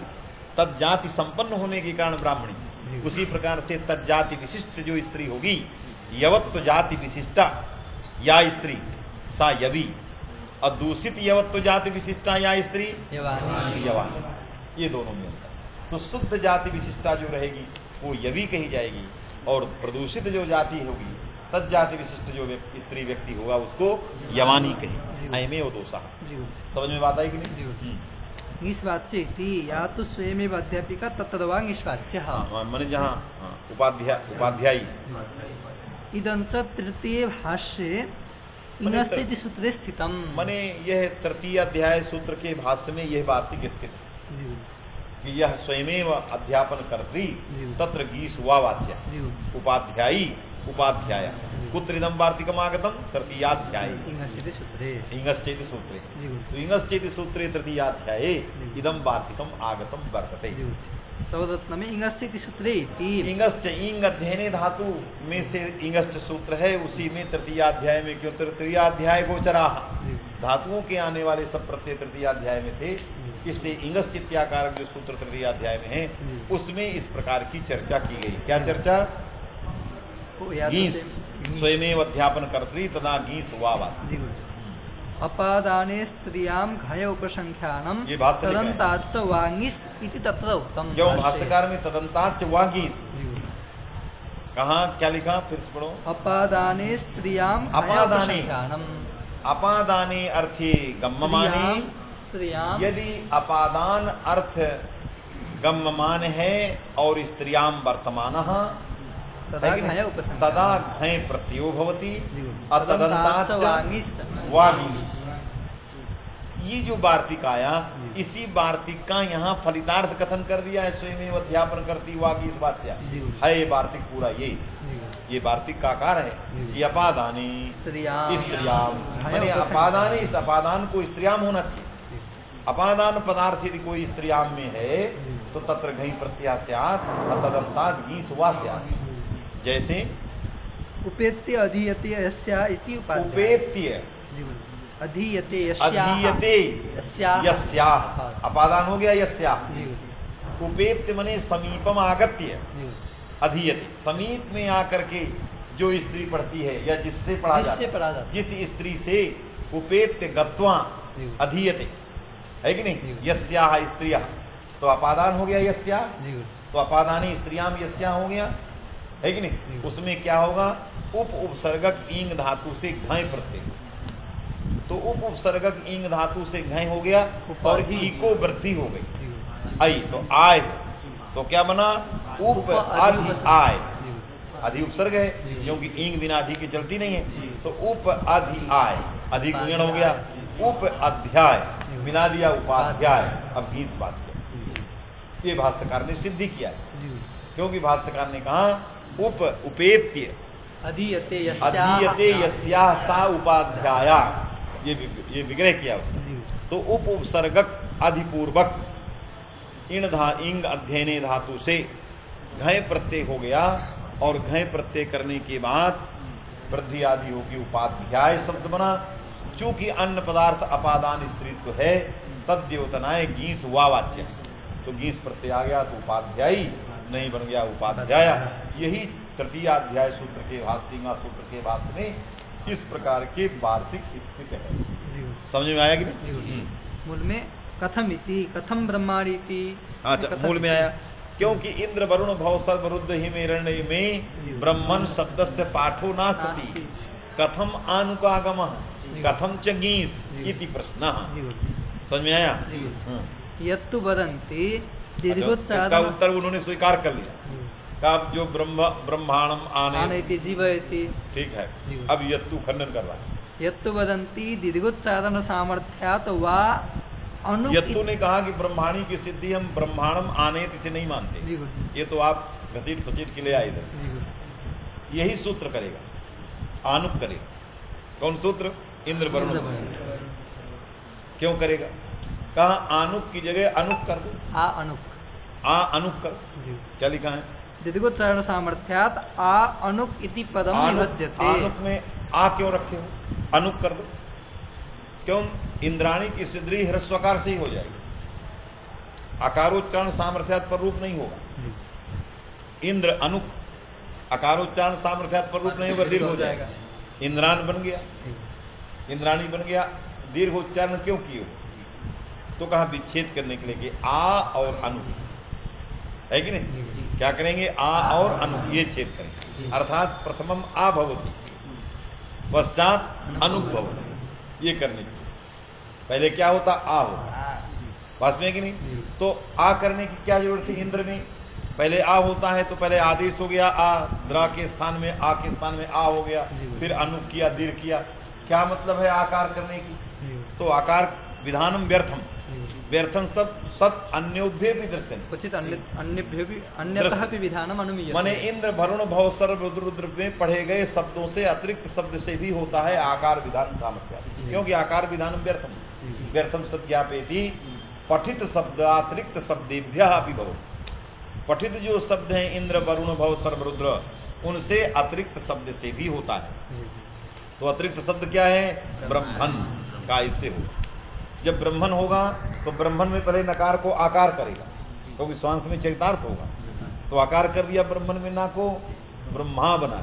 तद जाति संपन्न होने के कारण ब्राह्मणी। उसी प्रकार से तद जाति विशिष्ट जो स्त्री होगी, यवत्व जाति विशिष्टा या स्त्री सा यवी, और दूषित यवत्व जाति विशिष्टा या स्त्री यवानी। ये दोनों में अंतर। तो शुद्ध जाति विशिष्टा जो रहेगी वो यवी कही जाएगी, और प्रदूषित जो जाति होगी तद जाति विशिष्ट जो स्त्री व्यक्ति होगा उसको यवानी कही। अयमेव दोषः। समझ में बात आई कि नहीं? निष्वाच्य इति या तो स्वयमेव अध्यापिका तत्र वा निष्वाच्यः। माने जहाँ उपाध्यायी इदं च तृतीये भाष्ये इंगस्य इति सूत्रे स्थितम्। माने यह तृतीय अध्याय सूत्र के भाष्य में यह वार्तिक स्थित है कि यह स्वयमेव अध्यापन कर्त्री तत्र गीस वा वाच्य उपाध्यायी उपाध्याय कुत्र इदं वार्तिकम् आगतं तृतीयाध्याये इंगस्येति सूत्रे। इंगस्येति सूत्रे तो इंगस्येति सूत्रे तृतीयाध्याये इदं वार्तिकम् आगतं वर्तते। सवदत्त में इंगस्येति सूत्रे इति इंगश्च इंग अध्ययने धातु में से इंगश्च सूत्र है, उसी में तृतीयाध्याय में क्यों तृतीयाध्याय गोचराः धातुओं के आने वाले सब प्रत्यय तृतीयाध्याय में थे, इसलिए इंगश्च इत्याकारक जो सूत्र तृतीयाध्याय में है उसमें इस प्रकार की चर्चा की गई। क्या चर्चा? गीस स्वयमेव अध्यापन कर्त्री तदा गीस वा वाच्य। अपादाने स्त्रियां घय उपसंख्यानम तदंताच्च वांगिस इति तत्र उक्तम। जो भाष्यकार में तदंताच्च वांगिस कहाँ क्या लिखा फिर से पढ़ो। अपादाने स्त्रियां अपादाने अपादाने अर्थे गम्यमाने स्त्रियां यदि अपादान अर्थ गम्यमान है और स्त्रियां वर्तमानः तदा घय प्रत्ययो भवति तदंताच्च वांगिस। ये जो वार्तिक आया इसी वार्तिक का यहाँ फलितार्थ कथन कर दिया है स्वयं अध्यापन करती वागीस वाच्या है। ये वार्तिक पूरा ये वार्तिक का आकार है। ये अपादानी स्त्रियाम माने अपादानी इस अपादान को स्त्रियाम होना चाहिए। अपादान पदार्थ यदि कोई स्त्रियाम में है तो तत्र घई प्रत्यास्यात् तदंतात् गीस वा स्यात्। जैसे उपेत्य अधीयते यस्या इति उपाध्याय। उपेत्य अधीयते यस्याः अपादान हो गया यस्याः। उपेत्य मने समीपम आगत्य अधीयते समीप में आकर के जो स्त्री पढ़ती है या जिससे पढ़ा जाता है जिस स्त्री से उपेत्य गत्वा अधीयते है कि नहीं यस्याः स्त्रियः तो अपादान हो गया यस्याः। तो अपादानी स्त्रियाम यस्याः हो गया है कि नहीं। उसमें क्या होगा उपसर्गक इंग धातु से घय प्रत्यय तो उपसर्गक इंग धातु से घय हो गया और इको वृद्धि हो गई आई तो आय तो क्या बना उप अधि आय। अधि उपसर्ग है क्योंकि इंग बिना अधि की चलती नहीं है तो उप अधि आय अधिक गुण हो गया उप अध्याय मिला दिया उपाध्याय। अब गीत बात किया ये भाष्यकार ने सिद्धि किया क्योंकि भाष्यकार ने कहा उपेत्य अधीयते यस्याः सा उपाध्याया ये विग्रह किया तो उपसर्गक अधिपूर्वक इंग अध्ययने धातु से घय प्रत्यय हो गया और घय प्रत्यय करने के बाद वृद्धि आदि होगी उपाध्याय शब्द बना। चूंकि अन्न पदार्थ अपादान स्त्रीत्व है तद्योतनाय गीस वा वाच्य तो गीस प्रत्यय आ गया तो उपाध्यायी नहीं बन गया उपाध्याय। यही तृतीयाध्याय सूत्र के भाष्यिका सूत्र के भाष्य में इस प्रकार के वार्तिक स्थित है। समझ में आया कि नहीं? मूल में कथम इति कथम ब्रह्माणी इति। अच्छा मूल में आया क्योंकि इंद्र वरुण भव सर्व रुद्र हिमेरण्य में ब्रह्मन शब्द से पाठो ना सती कथम आनुकागम कथम च गीस इति प्रश्न। समझ में आया? यत्तु वदन्ति इसका उत्तर उन्होंने स्वीकार कर लिया का जो ब्रह्मांडम आने जीवयति ठीक है। अब यत्तु खंडन कर रहा है। यत्तु वदन्ति दीर्घोच्चारण सामर्थ्यात् वा अनु। यत्तु ने कहा कि ब्रह्माणी की सिद्धि हम ब्रह्मांडम आने इसे नहीं मानते। ये तो आप घसीट फसीट के ले आए इधर। यही सूत्र करेगा आनुक करेगा। कौन सूत्र? इंद्र वरुण। क्यों करेगा? कहा आनुक की जगह अनुक कर दो। अनुक कर क्या लिखा है? दीर्घोच्चारण सामर्थ्यात् आ अनुक इति पदम निबध्यते। अनुक में आ क्यों रखे हो? अनुक कर दो। क्यों? इंद्राणी की सिद्धि ह्रस्वकार से ही हो जाएगी। अकारोच्चारण सामर्थ्यात् पर रूप नहीं होगा। इंद्र अनुक अकारोच्चारण सामर्थ्यात् पर रूप नहीं होगा दीर्घ हो जाएगा। इंद्रान बन गया इंद्राणी बन गया। दीर्घ उच्चारण क्यों किए? तो कहा विच्छेद करने के लिए कि आ और अनु है कि नहीं। क्या करेंगे? आ और अनु ये छेद करेंगे। अर्थात प्रथमम आ भवति पश्चात अनु भवति ये करने के लिए पहले क्या होता? आ होता पास में है कि नहीं। तो आ करने की क्या जरूरत है इंद्र में, पहले आ होता है तो पहले आदेश हो गया आ, द्रा के स्थान में आ के स्थान में आ हो गया, फिर अनु किया, दीर्घ किया, क्या मतलब है आकार करने की, तो आकार विधानम व्यर्थम, व्यर्थम सब सत अन्योभ्य भी दर्शन क्वचित अन्यभ्यो भी अन्यतः भी विधानम अनुमीयते। माने इंद्र वरुण भव सर्व रुद्र में पढ़े गए शब्दों से अतिरिक्त शब्द से भी होता है आकार विधान सामर्थ्य, क्योंकि आकार विधानम व्यर्थम, व्यर्थम सत्यापेति पठित शब्द अतिरिक्त शब्देभ्य भी भव, पठित जो शब्द हैं इंद्र वरुण भव सर्व रुद्र उनसे अतिरिक्त शब्द से भी होता है। तो अतिरिक्त शब्द क्या है, ब्रह्मन का, इससे होगा। जब ब्रह्मन होगा तो ब्रह्मन में पहले नकार को आकार करेगा, क्योंकि स्वांश में चरितार्थ होगा, तो आकार कर दिया ब्रह्मन में ना को, ब्रह्मा बना।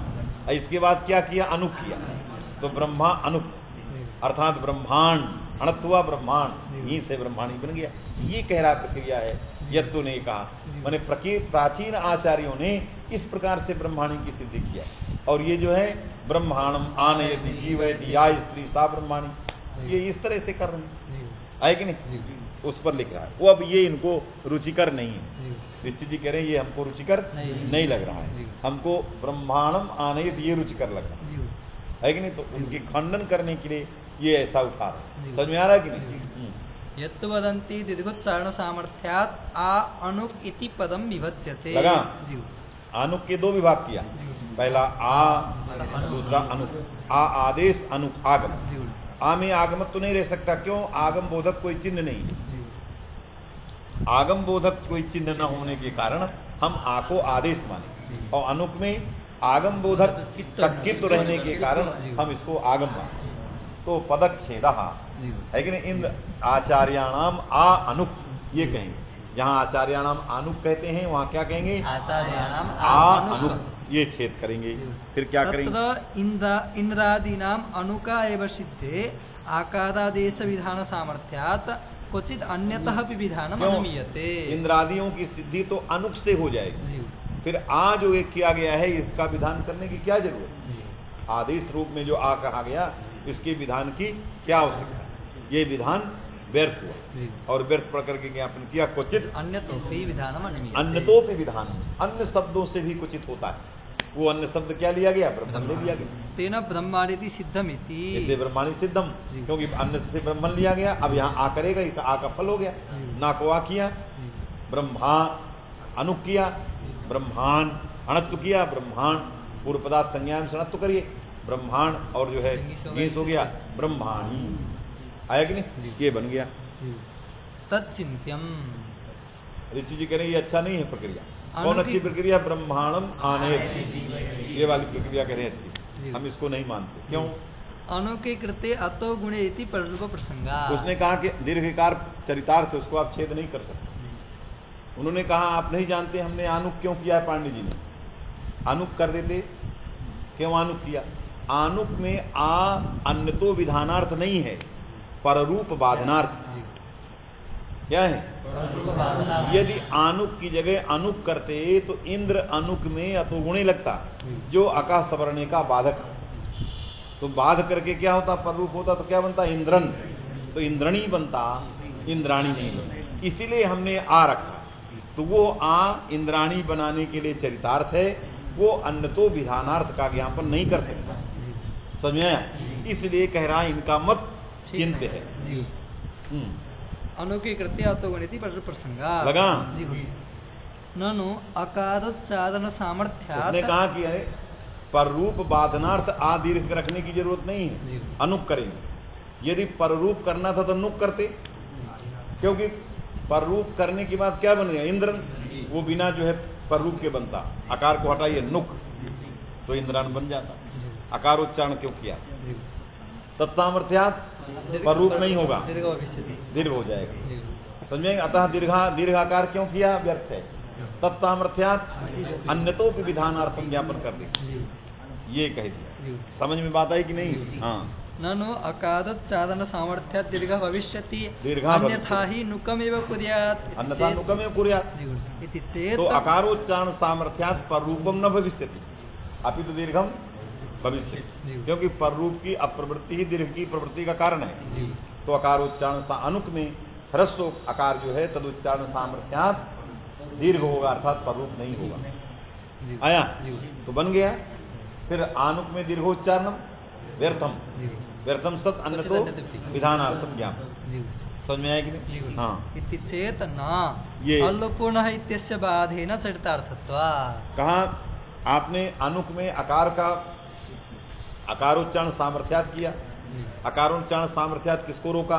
इसके बाद क्या किया, अनु किया, तो ब्रह्मा अनु अर्थात ब्रह्मांड, अणत हुआ ब्रह्मांड, यहीं से ब्रह्मांड बन गया। ये कह रहा प्रक्रिया है यद्दु ने कहा, मैंने प्राचीन आचार्यों ने इस प्रकार से ब्रह्मांड की सिद्धि किया। और ये जो है ब्रह्मांडम आनयति जीवयति या स्त्री सा ब्रह्माणी, ये इस तरह से कर रहे हैं, है कि नहीं, उस पर लिख रहा है वो। अब ये इनको रुचिकर नहीं है, ऋषि जी कह रहे हैं ये हमको रुचिकर नहीं लग रहा है, हमको ब्रह्मांडम आनयति ये रुचिकर लग रहा है कि नहीं। तो उनके खंडन करने के लिए ये ऐसा उठा रहे, समझ में आ रहा है कि नहीं। यत्तु वदन्ति दीर्घोच्चारण सामर्थ्यात् आ अनुक इति पदम विभज्यते। लगा, अनुक के दो विभाग किया, पहला आ, दूसरा अनुक। आ आदेश, अनुक आगम। आ में आगमत तो नहीं रह सकता, क्यों, आगम बोधक कोई चिन्ह नहीं, आगम बोधक कोई चिन्ह न होने के कारण हम आ को आदेश माने, और अनुक में आगम बोधक तक्कित रहने के कारण हम इसको आगम माने। तो पदक छेदा है कि नहीं, इन आचार्याणाम आ अनुक ये कहेंगे, जहाँ आचार्याणाम अनुक कहते हैं वहाँ क्या कहेंगे, आचार्याणाम आ अनुक, ये छेद करेंगे। फिर क्या करेंगे, तत्र इंद्रादीनाम अनुका एव सिद्धे आकारादेश विधान सामर्थ्यात् क्वचित अन्यतः भी विधानम अनुमीयते। इंद्रादियों की सिद्धि तो अनुक से हो जाएगी, फिर आ जो एक किया गया है इसका विधान करने की क्या जरूरत, आदेश रूप में जो आ कहा गया इसके विधान की क्या आवश्यकता, ये विधान व्यर्थ हुआ और व्यर्थ पढ़ करके ज्ञापन किया। क्वचित अन्यतोपि विधानम अनुमीयते, अन्यतोपि विधान, अन्य शब्दों से भी क्वचित होता है, वो अन्य शब्द क्या लिया गया, ब्रह्मन ले लिया गया। तेन ब्रह्मादिति सिद्धमिति, इससे ब्रह्माणी सिद्धम, क्योंकि अन्य से ब्रह्मन लिया गया, अब यहाँ आ करेगा, इस आ का फल हो गया, ना को आ किया, ब्रह्मा अनुक किया, ब्रह्मांड अणत्व किया, ब्रह्मांड पूर्व पदार्थ संज्ञान से अणत्व करिए, ब्रह्मांड और जो है गीस हो गया ब्रह्माणी, आया कि नहीं, ये बन गया। तत्चिंत्यम, ऋषि जी कह रहे हैं ये अच्छा नहीं है प्रक्रिया, कौन अच्छी प्रक्रिया, ब्रह्मांडम आने, ये वाली प्रक्रिया कह रहे हैं अच्छी, हम इसको नहीं मानते, क्यों, अनुके कृते अतो गुणे इति पररूप प्रसंगा। उसने कहा कि दीर्घकार चरितार्थ उसको आप छेद नहीं कर सकते, उन्होंने कहा आप नहीं जानते हमने अनुक क्यों किया है, पांडे जी ने अनुक कर देते, क्यों अनुक किया, आनुक में आ अन्य तो विधानार्थ नहीं है, पररूप बाधनार्थ क्या है, यदि आनुक की जगह अनुक करते तो इंद्र अनुक में अतोगुणे लगता, जो आकाश सवरणे का बाधक, तो बाध करके क्या होता, पररूप होता तो क्या बनता, इंद्रन, तो इंद्रणी बनता, इंद्राणी नहीं बनता, इसीलिए हमने आ रखा। तो वो आ इंद्राणी बनाने के लिए चरितार्थ है, वो अन्य तो विधानार्थ का ज्ञापन नहीं कर सकता, समझ में आया, इसलिए कह रहा है इनका मत चिंत है। अनुके कृते अतो गुणिति पररूप प्रसंगा लगा, ननु अकारोच्चारण सामर्थ्यात्, उसने कहा कि है पररूप बाधनार्थ आ दीर्घ रखने की जरूरत नहीं है, अनुक करेंगे, यदि पररूप करना था तो नुक करते, क्योंकि पररूप करने के बाद क्या बन गया, इंद्रन, वो बिना जो है पररूप के बनता, आकार को हटाइए नुक, तो इंद्रान बन जाता, अकारोच्चारण क्यों किया, तत्सामर्थ्यात् पररूप नहीं होगा, दीर्घ हो जाएगा, समझेंगे, अतः दीर्घाकार क्यों किया, व्यर्थ है, तत्सामर्थ्यात् अन्यतो भी विधानार्थम ज्ञापन कर दिया, ये कह दिया, समझ में बात आई कि नहीं। हाँ, ननु अकारोच्चारण सामर्थ्यात् दीर्घ भविष्यति, अन्यथा ही नुकमेव कुर्यात्, अन्यथा नुकमेव कुर्यात् इति चेत्, तो अकारोच्चारण सामर्थ्यात् पररूपम न भविष्यति, अभी तो दीर्घम भविष्य, क्योंकि पररूप की अप्रवृत्ति ही दीर्घ की प्रवृत्ति का कारण है, तो अकारोच्चारण अनुक में ह्रस्व आकार जो है तदुच्चारण सामर्थ्यात दीर्घ होगा, अर्थात पररूप नहीं होगा। जी। आया जी। तो बन गया। फिर आनुक में दीर्घोच्चारणम व्यर्थम, जी। व्यर्थम सत अन्य तो विधानार्थम ज्ञान। जी। समझ में आया कि नहीं? जी। हाँ, इति चेत न ये अल्लोपुनः इत्यस्य बाधेन चरितार्थत्वात्। कहा आपने अनुक में आकार का अकारोच्चारण सामर्थ्यात किया। अकारोच्चारण सामर्थ्यात किसको रोका?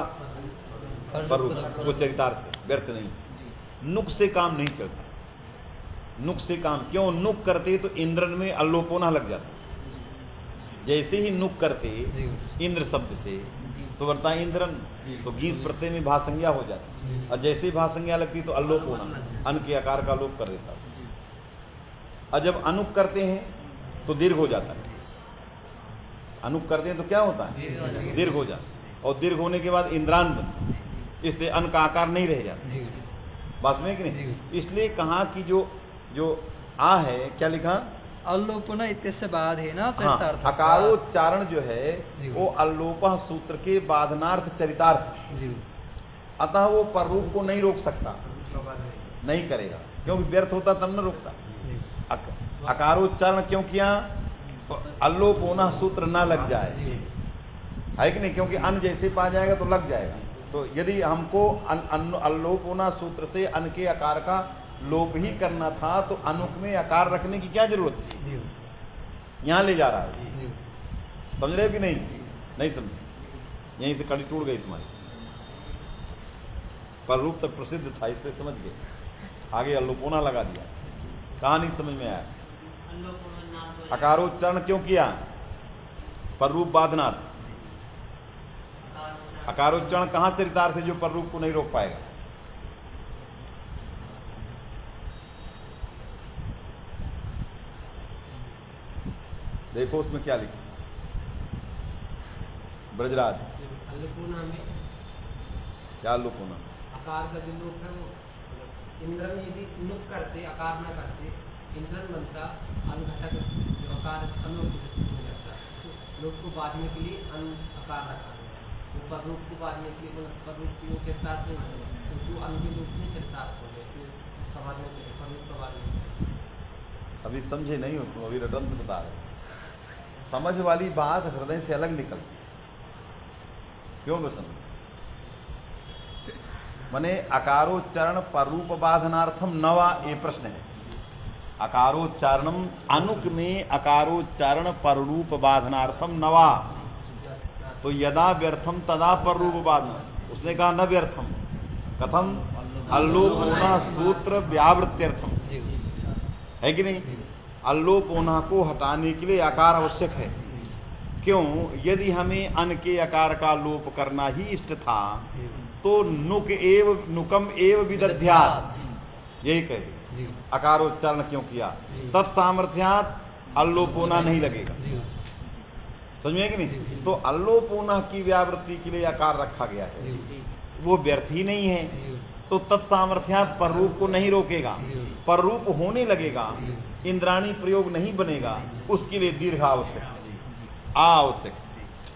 पररूप को, चरितार्थ व्यर्थ नहीं। नुक से काम नहीं चलता, नुक से काम क्यों? नुक करते तो इंद्रन में अल्लोपोना लग जाता। जैसे ही नुक करते इंद्र शब्द से तो वर्ता इंद्रन, तो गीत प्रत्यय में भासंज्ञा हो जाती, और जैसे ही भासंज्ञा लगती तो अल्लोपोना, अन के आकार का लोप कर देता। और जब अनुक करते हैं तो दीर्घ हो जाता है। अनुक करते हैं तो क्या होता है? दीर्घ हो जाता, और दीर्घ होने के बाद इंद्रान बनता, इसलिए अन का आकार नहीं रह जाता। बात में कि नहीं? इसलिए कहा कि जो आ है, क्या लिखा? अल्लोपुनः इत्यस्य बाधेन हाँ, चरितार्थत्वात्। अकारोच्चारण जो है वो अल्लोपः सूत्र के बाधनार्थ चरितार्थ, जी। अतः वो पररूप को नहीं रोक सकता, नहीं करेगा, क्योंकि व्यर्थ होता तब न रोकता। अकारोच्चारण क्यों किया? अल्लोपोना सूत्र ना लग जाए, है कि नहीं? क्योंकि अन जैसे पा जाएगा तो लग जाएगा। तो यदि हमको अल्लोपोना सूत्र से अन के आकार का लोप ही करना था तो अनुक में आकार रखने की क्या जरूरत थी? यहां ले जा रहा है, समझ रहे हो कि नहीं? नहीं समझ, यहीं से कड़ी टूट गई तुम्हारी। पर रूप तक प्रसिद्ध था, इससे समझ गए, आगे अल्लोपोना लगा दिया, कहां नहीं समझ में आया? अकारोच्चारण क्यों किया? पर रूप बाधनार्थ। अकारोच्चारण कहां चरितार्थ है जो पर रूप को नहीं रोक पाएगा? देखो उसमें क्या लिखा, ब्रजराज। अल्लोपोना में क्या अल्लोपोना? आकार का जो लोप है वो इंद्रन यदि नुक करते, आकार न करते, इंद्रन बनता, अनघटक जो आकार अनूप हो जाता, तो लोप को बांधने के लिए अन आकार रखा गया। तो पर रूप को बांधने के लिए पर रूप की वो चरितार्थ नहीं बने, तो जो अन के रूप में चरितार्थ हो गए, तो समाजने के लिए पर रूप का बांधने। अभी समझे नहीं हो तुम, अभी रटन से बता रहे। समझ वाली बात हृदय से अलग निकल, क्यों बसन? मने अकारोच्चारण पररूप बाधनार्थम नवा, ये प्रश्न है। अकारोच्चारणम अनुक में अकारोच्चारण पररूप बाधनार्थम नवा, तो यदा व्यर्थम तदा पररूप बाधना। उसने कहा न व्यर्थम, कथम? अल्लोपोना सूत्र व्यावृत्यर्थम, है कि नहीं? अल्लोपोना को हटाने के लिए आकार आवश्यक है। क्यों? यदि हमें अन के आकार का लोप करना ही इष्ट था तो नुकम एव विदध्यात्, यही कहे। अकारोच्चारण क्यों किया? तत्सामर्थ्यात् अल्लोपोना नहीं लगेगा, समझे कि नहीं? तो अल्लोपोना की व्यावृत्ति के लिए आकार रखा गया है, वो व्यर्थ ही नहीं है, तो तत्सामर्थ्यात् पररूप को नहीं रोकेगा, पररूप होने लगेगा, इंद्राणी प्रयोग नहीं बनेगा, उसके लिए दीर्घ आवश्यक, आवश्यक।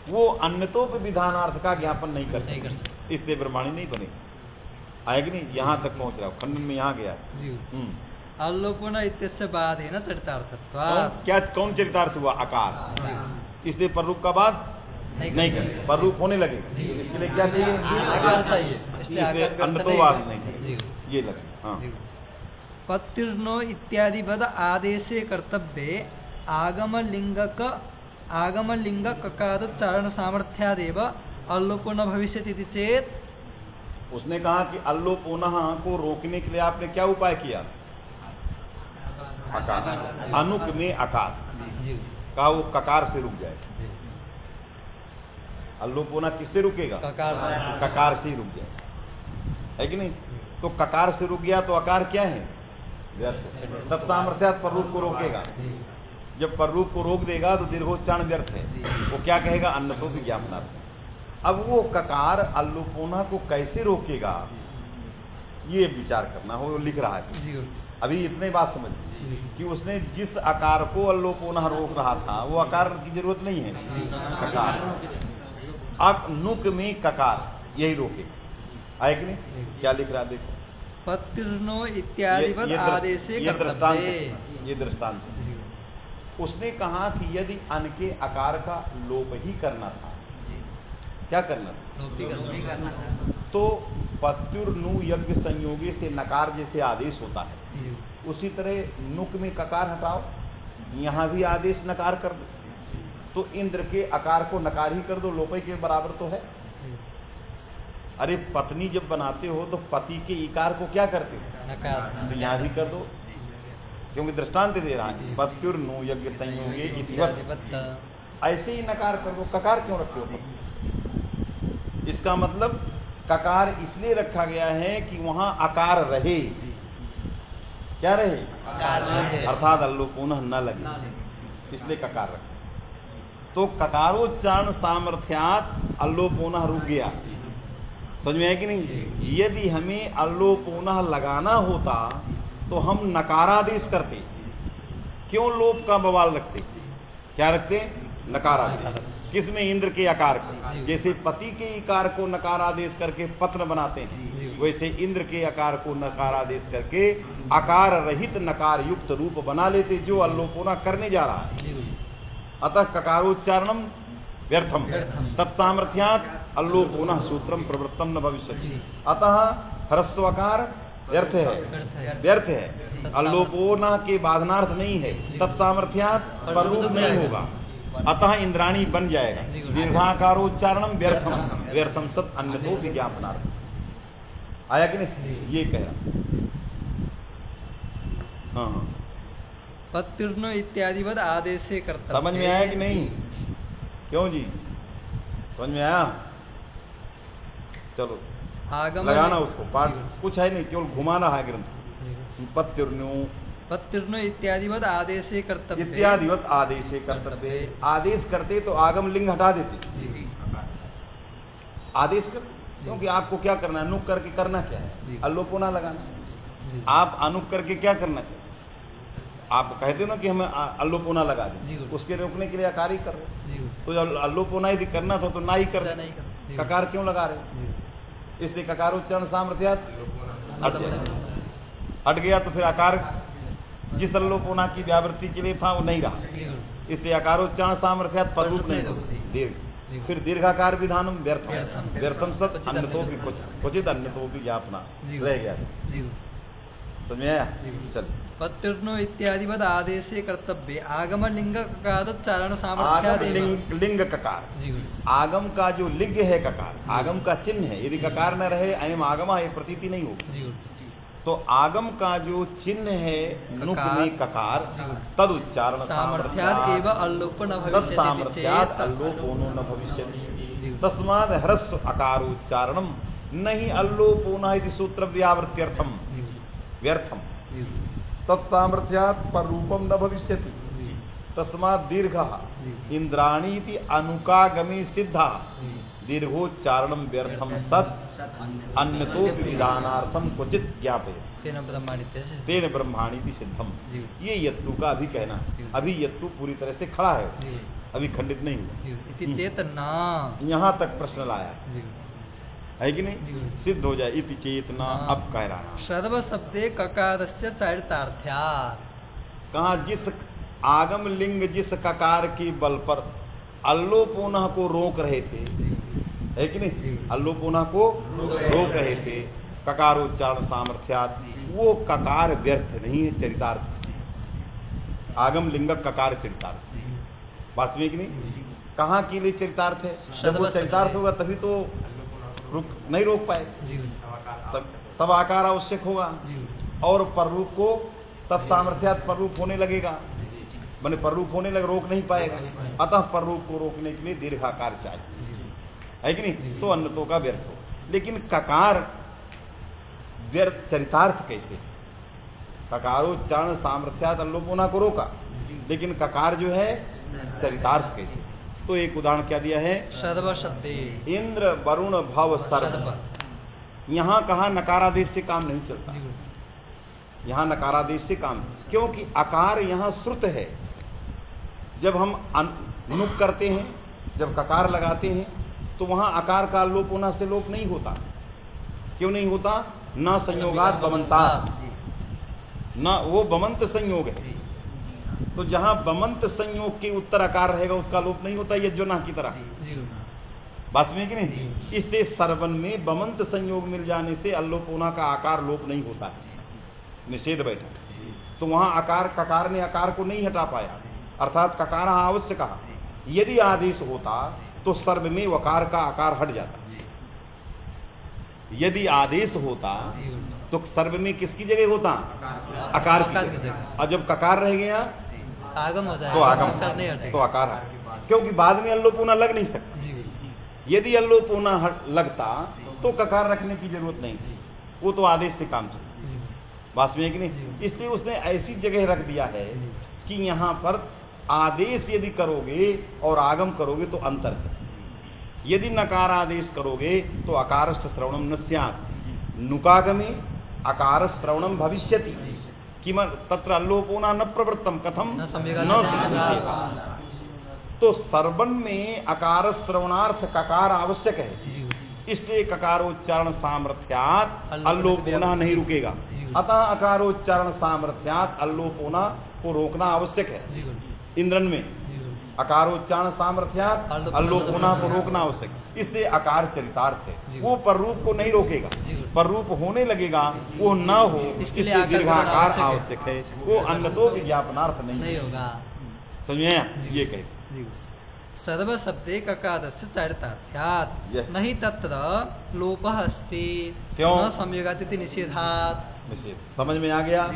वो अन्यतोप विधानार्थ का ज्ञापन नहीं कर सकते, इससे ब्रह्माणी नहीं बनेगा। आएगी नहीं? यहां तक पहुंच रहा हूं, खंडन में यहां गया। अल्लोपुनः इत्यस्य बाधेन चरितार्थत्वात्। क्या कौन चरितार्थ हुआ? आकार। इसलिए पररूप का बाद नहीं करेगा, पररूप होने लगेगा, इसके लिए क्या चाहिए? इसलिए अन्यतोवाद नहीं करेगा, ये लगे। हाँ, पत्तिर्नो इत्यादि पद आदेशे कर्तव्ये आगमलिंग ककारोच्चारण सामर्थ्यादेव अल्लोपोन भविष्यति इति चेत। उसने कहा कि अल्लोपोनः को रोकने के लिए आपने क्या उपाय किया? आकार। अनुक में आकार कहा, वो ककार से रुक जाए। अल्लोपोना किससे रुकेगा? ककार से ही रुक जाए, है कि नहीं? तो ककार से रुक गया तो आकार क्या है? व्यर्थ। तत्सामर्थ्यात् पररूप को रोकेगा, जब पररूप को रोक देगा तो दीर्घोच्चारण व्यर्थ है, वो क्या कहेगा? अन्यतो विज्ञापनार्थ। अब वो ककार अल्लोपोना को कैसे रोकेगा, ये विचार करना हो, लिख रहा है। अभी इतने बात समझ कि उसने जिस आकार को अल्लोपोना रोक रहा था वो आकार की जरूरत नहीं है, ककार। अब नुक में ककार यही रोके, आए कि नहीं? क्या लिख रहा देखो, पत्तिर्नो इत्यादिवत् आदेशे ये दृष्टांत कर्तव्ये। है, ये दृष्टांत है। उसने कहा कि यदि अन के आकार का लोप ही करना था, क्या करना था? तो पत्युर्नु यज्ञ संयोगे से नकार जैसे आदेश होता है, उसी तरह नुक में ककार हटाओ, यहाँ भी आदेश नकार कर दो, तो इंद्र के आकार को नकार ही कर दो, लोपे के बराबर तो है। अरे पत्नी जब बनाते हो तो पति के इकार को क्या करते हो? नकार। तो यहाँ भी कर दो, क्योंकि दृष्टांत दे रहा है पत्युर्नु यज्ञ संयोगे इतिवत्। ऐसे ही नकार कर दो, ककार क्यों रखते हो? इसका मतलब ककार इसलिए रखा गया है कि वहां आकार रहे। क्या रहे? अर्थात अल्लो पुनः न लगे, इसलिए ककार रखे। तो ककारोच्चारण सामर्थ्यात अल्लो पुनः रुक गया, समझ में है कि नहीं? यदि हमें अल्लो पुनः लगाना होता तो हम नकारादेश करते, क्यों लोप का बवाल रखते? क्या रखते? नकारादेश। किसमें? इंद्र के आकार को। जैसे पति के इकार को नकारादेश करके पत्र बनाते हैं, वैसे इंद्र के आकार को नकारादेश करके आकार रहित नकार युक्त रूप बना लेते, जो अल्लोपोना करने जा रहा है। अतः ककारोच्चारणम व्यर्थम तत्सामर्थ्यात् अल्लोपोना सूत्रम प्रवृत्तम न भविष्यति। अतः ह्रस्वकार व्यर्थ है, व्यर्थ है। अल्लोपोना के बाधनार्थ नहीं है, तत्सामर्थ्यात् पररूप नहीं होगा, अतः इंद्राणी बन जाएगा। दीर्घाकारोच्चारणम व्यर्थम, व्यर्थम सत अन्यतो विज्ञापनार्थ। आया कि नहीं? ये कह रहा। हाँ, पत्तिर्नो इत्यादिवत् आदेशे कर्तव्ये। समझ में आया कि नहीं? क्यों जी, समझ में आया? चलो आगम लगाना उसको, पाठ कुछ है नहीं, केवल घुमाना है ग्रंथ। पत्तिर्नो इत्यादिवत् आदेशे कर्तव्ये। इत्यादिवत् आदेशे कर्तव्ये। आदेश करते तो आगम लिंग हटा देते, आदेश कर, क्योंकि आपको क्या करना है? अनुक करके करना क्या है? अल्लोपोना लगाना। आप अनुक करके क्या करना चाहिए? आप कहते हो ना कि हमें अल्लोपोना लगा दें, उसके रोकने के लिए आकार ही कर रहे। तो जब अल्लोपोना यदि करना था तो ना ही कर, ककार क्यों लगा रहे? इसलिए ककारोच्चारण सामर्थ्यात् हट गया, तो फिर आकार जिस अल्लोपोना की व्यावृत्ति के लिए था वो नहीं रहा, इसलिए आकारोच्चारण सामर्थ्यात् पररूप नहीं होता, दीर्घ। फिर दीर्घाकार विधानम व्यर्थम, व्यर्थम सत अन्यतो भी क्वचित अन्यतो भी ज्ञापना रह गया। समझ में आया? चल, पत्तिर्नो इत्यादिवत् आदेशे कर्तव्ये आगम लिंग ककारोच्चारण सामर्थ्यात्। आगम लिंग ककार, आगम का जो लिंग है ककार, आगम का चिन्ह है। यदि ककार न रहे अयम आगम ये प्रतीति नहीं होगी। तो आगम का जो चिन्ह है नुक में ककार, तद उच्चारण सामर्थ्यात् एव अल्लोप न भविष्यति, तत्सामर्थ्यात् अल्लोपोनो न भविष्यति। तस्माद् ह्रस्व अकारोच्चारणम नहीं अल्लोपोना इति सूत्र व्यावृत्यर्थम व्यर्थम, तत्सामर्थ्यात् पररूपम न भविष्यति। तस्मात् दीर्घः इंद्राणी इति अनुकागमे सिद्धा, दीर्घोच्चारणम व्यर्थम तत् अन्यतो विधानार्थम क्वचित ज्ञापयति, तेन ब्रह्माणीति सिद्धम। ये यत्तु का अभी कहना, अभी यत्तु पूरी तरह से खड़ा है, अभी खंडित नहीं हुआ। यहाँ तक प्रश्न लाया है कि नहीं? सिद्ध हो जाए इति चेतना। अब कह रहा है सर्व शब्दे ककारस्य चरितार्थ्यात्। कहा जिस आगम लिंग जिस ककार के बल पर अल्लोपोना को रोक रहे थे, है कि नहीं? अल्लोपोना को रोक रहे थे ककारोच्चारण सामर्थ्यात्, वो ककार व्यर्थ नहीं है, चरितार्थ। आगम लिंग ककार चरितार्थ, वास्तविक नहीं। कहाँ के लिए चरितार्थ है? जब वो चरितार्थ होगा तभी तो नहीं रोक पाए, तब आकार आवश्यक होगा, और पररूप को तब सामर्थ्यात् पररूप होने लगेगा, माने पररूप होने लगे, रोक नहीं पाएगा। अतः पररूप को रोकने के लिए दीर्घाकार चाहिए, है कि नहीं? तो अन्यतो का व्यर्थ हो। लेकिन ककार व्यर्थ चरितार्थ कैसे? ककारोच्चारण सामर्थ्यात् अल्लोपोना को रोका, लेकिन ककार जो है चरितार्थ कैसे? तो एक उदाहरण क्या दिया है? सर्व शब्दे इंद्र वरुण भव सर्व। यहाँ कहा नकारादेश से काम नहीं चलता, यहाँ नकारादेश से काम, क्योंकि आकार यहाँ श्रुत है। जब हम नुक करते हैं, जब ककार लगाते हैं, तो वहाँ आकार का लोप होना से लोप नहीं होता, क्यों नहीं होता? न संयोगात बमंतात, न वो बमंत संयोग है। तो जहां बमंत संयोग के उत्तर आकार रहेगा उसका लोप नहीं होता, यज्ञोना की तरह। बात में कि नहीं? इससे सर्वन में बमंत संयोग मिल जाने से अल्लोपोना का आकार लोप नहीं होता है, निषेध बैठा। तो वहां आकार, ककार ने आकार को नहीं हटा पाया, अर्थात ककार अवश्य कहा। यदि आदेश होता तो सर्व में वकार का आकार हट जाता। यदि आदेश होता तो सर्व में किसकी जगह होता? आकार की जगह। और जब ककार रह गया आगम हो जाएगा, तो आगम, तो आकार है, क्योंकि बाद में अल्लोपोना लग नहीं सकता। यदि अल्लोपोना लगता तो ककार रखने की जरूरत नहीं थी, वो तो आदेश से काम चलता। बात में है कि नहीं? इसलिए उसने ऐसी जगह रख दिया है कि यहाँ पर आदेश यदि करोगे और आगम करोगे तो अंतर है। यदि नकार आदेश करोगे तो अकारस्थ श्रवणम न स्यात्, नुकागमे अकार श्रवणम भविष्यति, किम तत्र अल्लोपोना न प्रवृत्तम कथम न संवेगा। तो सर्वन में अकार श्रवणार्थ ककार आवश्यक है, इसलिए ककारोच्चारण सामर्थ्यात् अल्लोपोना नहीं रुकेगा। अतः अकारोच्चारण सामर्थ्यात् अल्लोपोना को रोकना आवश्यक है। इंद्रन में अकारोच्चारण सामर्थ्यात् अल्लोपोना को रोकना आवश्यक, इसलिए अकार चरितार्थ है, वो पर रूप को नहीं रोकेगा। पर रूप होने लगेगा वो न हो, इसलिए दीर्घाकार आवश्यक है, वो अन्यतो विज्ञापनार्थ नहीं होगा। समझे? ये कहते सर्व शब्दे ककारस्य चरितार्थ्यात् नहीं तत्र लोपः अस्ति, क्यों? न संयोगातिथि निषेधात्। समझ में आ गया?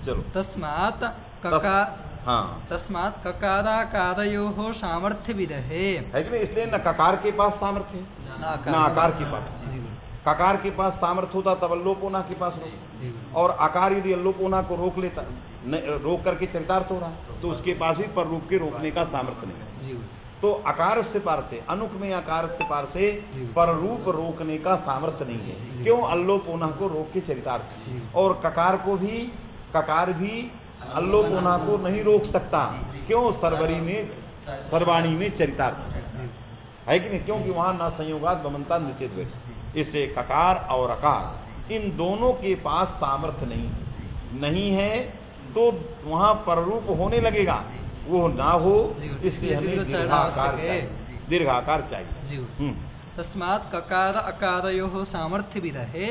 चलो। तस्मात् ककार, हाँ, तस्मात् ककाराकारयोः सामर्थ्य विरहे है कि नहीं? इसलिए न ककार के पास सामर्थ्य है न आकार के पास। ककार के पास सामर्थ्य होता तब अल्लोपोना के पास रोक, और आकार यदि अल्लोपोना को रोक लेता, रोक करके चरितार्थ हो रहा तो उसके पास ही पर रूप के रोकने का सामर्थ्य नहीं। तो आकार से पार से, अनुक में आकार से पार से पर रूप रोकने का सामर्थ्य नहीं है। क्यों? अल्लोपोना को रोक के चरितार्थ। और ककार को भी, ककार भी अल्लोपोना को नहीं रोक सकता। क्यों? सर्वरी में, सर्वाणी में चरितार्थ है कि नहीं? क्योंकि वहां न संयोगात बमनता निषेध हुए। इससे ककार और अकार इन दोनों के पास सामर्थ्य नहीं है, तो वहां पररूप होने लगेगा, वो ना हो, इसलिए हमें दीर्घाकार चाहिए, दीर्घाकार चाहिए। तस्मात् ककार अकारयोः सामर्थ्य विरहे